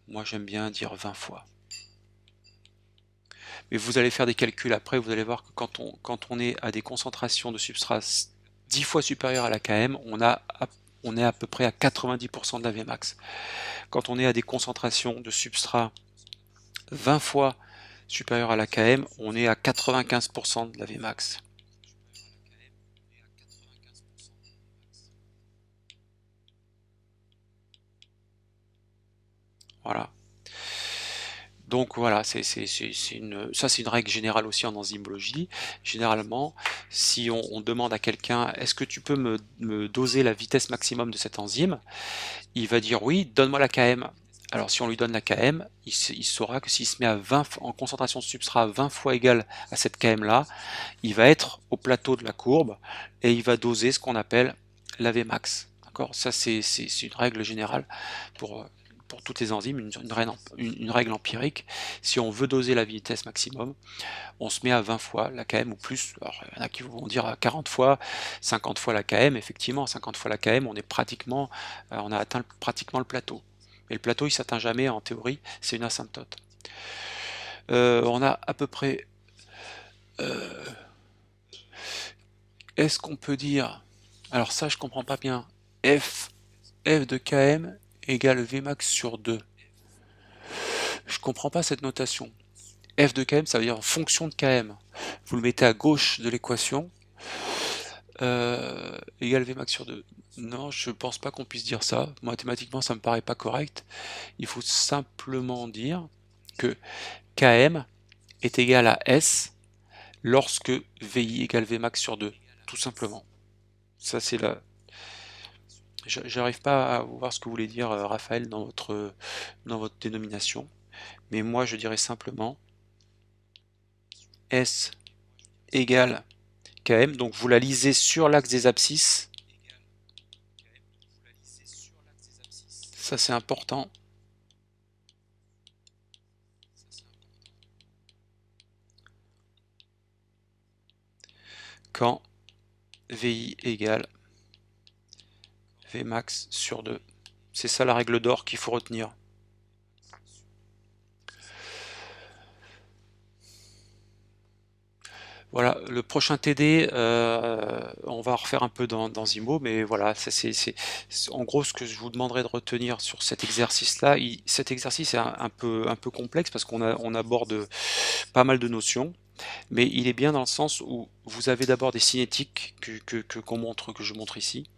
moi j'aime bien dire 20 fois. Mais vous allez faire des calculs après, vous allez voir que quand on est à des concentrations de substrat 10 fois supérieures à la Km, on est à peu près à 90% de la Vmax. Quand on est à des concentrations de substrat 20 fois supérieures à la Km, on est à 95% de la Vmax. Voilà. Donc voilà, ça c'est une règle générale aussi en enzymologie. Généralement, si on demande à quelqu'un, est-ce que tu peux me doser la vitesse maximum de cette enzyme? Il va dire oui, donne-moi la Km. Alors si on lui donne la Km, il saura que s'il se met à 20, en concentration de substrat 20 fois égale à cette Km là, il va être au plateau de la courbe et il va doser ce qu'on appelle la Vmax. D'accord? Ça c'est une règle générale pour, pour toutes les enzymes, une règle empirique. Si on veut doser la vitesse maximum, on se met à 20 fois la Km ou plus. Alors, il y en a qui vont dire à 40 fois, 50 fois la Km. Effectivement, 50 fois la Km, on a atteint pratiquement le plateau. Mais le plateau, il s'atteint jamais en théorie, c'est une asymptote. On a à peu près... Est-ce qu'on peut dire... Alors ça, je comprends pas bien. F de Km égale Vmax sur 2. Je comprends pas cette notation. F de Km, ça veut dire en fonction de Km. Vous le mettez à gauche de l'équation, égale Vmax sur 2. Non, je pense pas qu'on puisse dire ça. Mathématiquement, ça me paraît pas correct. Il faut simplement dire que Km est égal à S lorsque VI égale Vmax sur 2. Tout simplement. Ça, c'est la... J'arrive pas à voir ce que vous voulez dire, Raphaël, dans votre dénomination. Mais moi, je dirais simplement S égale Km. Donc, vous la lisez sur l'axe des abscisses. Ça, c'est important. Quand VI égale Vmax sur 2. C'est ça la règle d'or qu'il faut retenir. Voilà, le prochain TD, on va refaire un peu d'enzymo, mais voilà, en gros ce que je vous demanderai de retenir sur cet exercice-là. Cet exercice est un peu complexe parce qu'on aborde pas mal de notions, mais il est bien dans le sens où vous avez d'abord des cinétiques que je montre ici.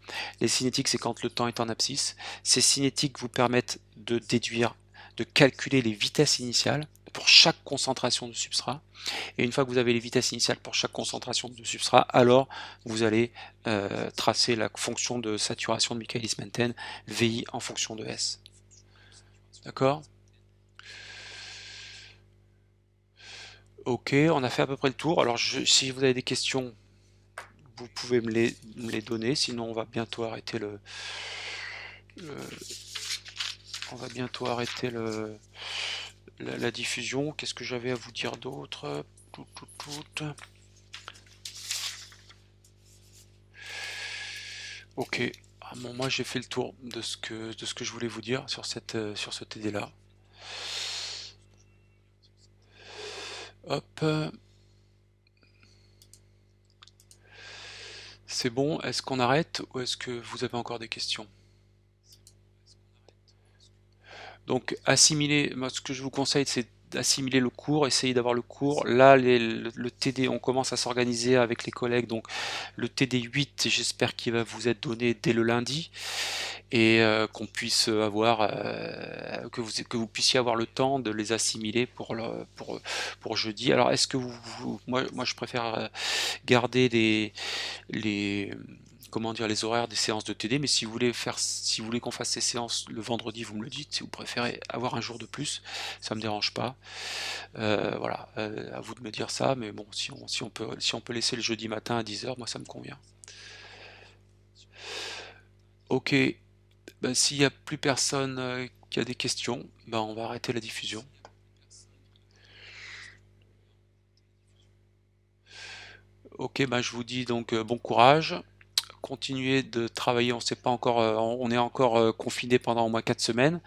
Les cinétiques, c'est quand le temps est en abscisse. Ces cinétiques vous permettent de déduire, de calculer les vitesses initiales pour chaque concentration de substrat. Et une fois que vous avez les vitesses initiales pour chaque concentration de substrat, alors vous allez tracer la fonction de saturation de Michaelis-Menten, VI en fonction de S. D'accord? Ok, on a fait à peu près le tour. Alors si vous avez des questions, vous pouvez me les donner, sinon on va bientôt arrêter on va bientôt arrêter la diffusion. Qu'est-ce que j'avais à vous dire d'autre? Ok, bon, moi j'ai fait le tour de ce que je voulais vous dire sur ce TD là. Hop. C'est bon, est-ce qu'on arrête ou est-ce que vous avez encore des questions? Donc assimiler, moi ce que je vous conseille c'est d'assimiler le cours, essayer d'avoir le cours. Là le TD, on commence à s'organiser avec les collègues, donc le TD 8 j'espère qu'il va vous être donné dès le lundi et qu'on puisse avoir, que vous puissiez avoir le temps de les assimiler pour jeudi. Alors est-ce que moi je préfère garder les comment dire, les horaires des séances de TD, mais si vous voulez qu'on fasse ces séances le vendredi, vous me le dites. Si vous préférez avoir un jour de plus, ça me dérange pas. Voilà, à vous de me dire ça, mais bon, si on peut laisser le jeudi matin à 10 h, moi ça me convient. Ok, ben, s'il n'y a plus personne qui a des questions, ben, on va arrêter la diffusion. Ok, ben, je vous dis donc bon courage. Continuer de travailler, on sait pas encore, on est encore confiné pendant au moins 4 semaines,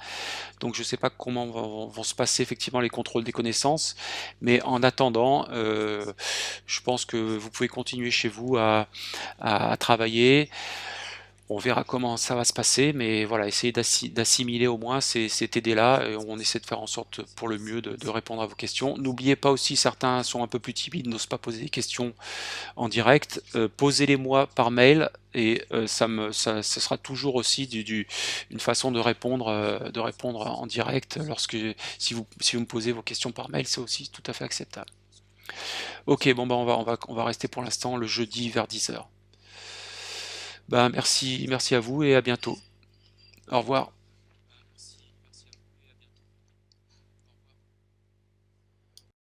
donc je sais pas comment vont se passer effectivement les contrôles des connaissances, mais en attendant, je pense que vous pouvez continuer chez vous à travailler. On verra comment ça va se passer, mais voilà, essayez d'assimiler au moins ces TD-là, et on essaie de faire en sorte pour le mieux de répondre à vos questions. N'oubliez pas aussi, certains sont un peu plus timides, n'osent pas poser des questions en direct, posez-les moi par mail et ça sera toujours aussi une façon de répondre en direct lorsque si vous me posez vos questions par mail, c'est aussi tout à fait acceptable. Ok, bon bah on va rester pour l'instant le jeudi vers 10 heures. Bah merci à vous et à bientôt. Au revoir.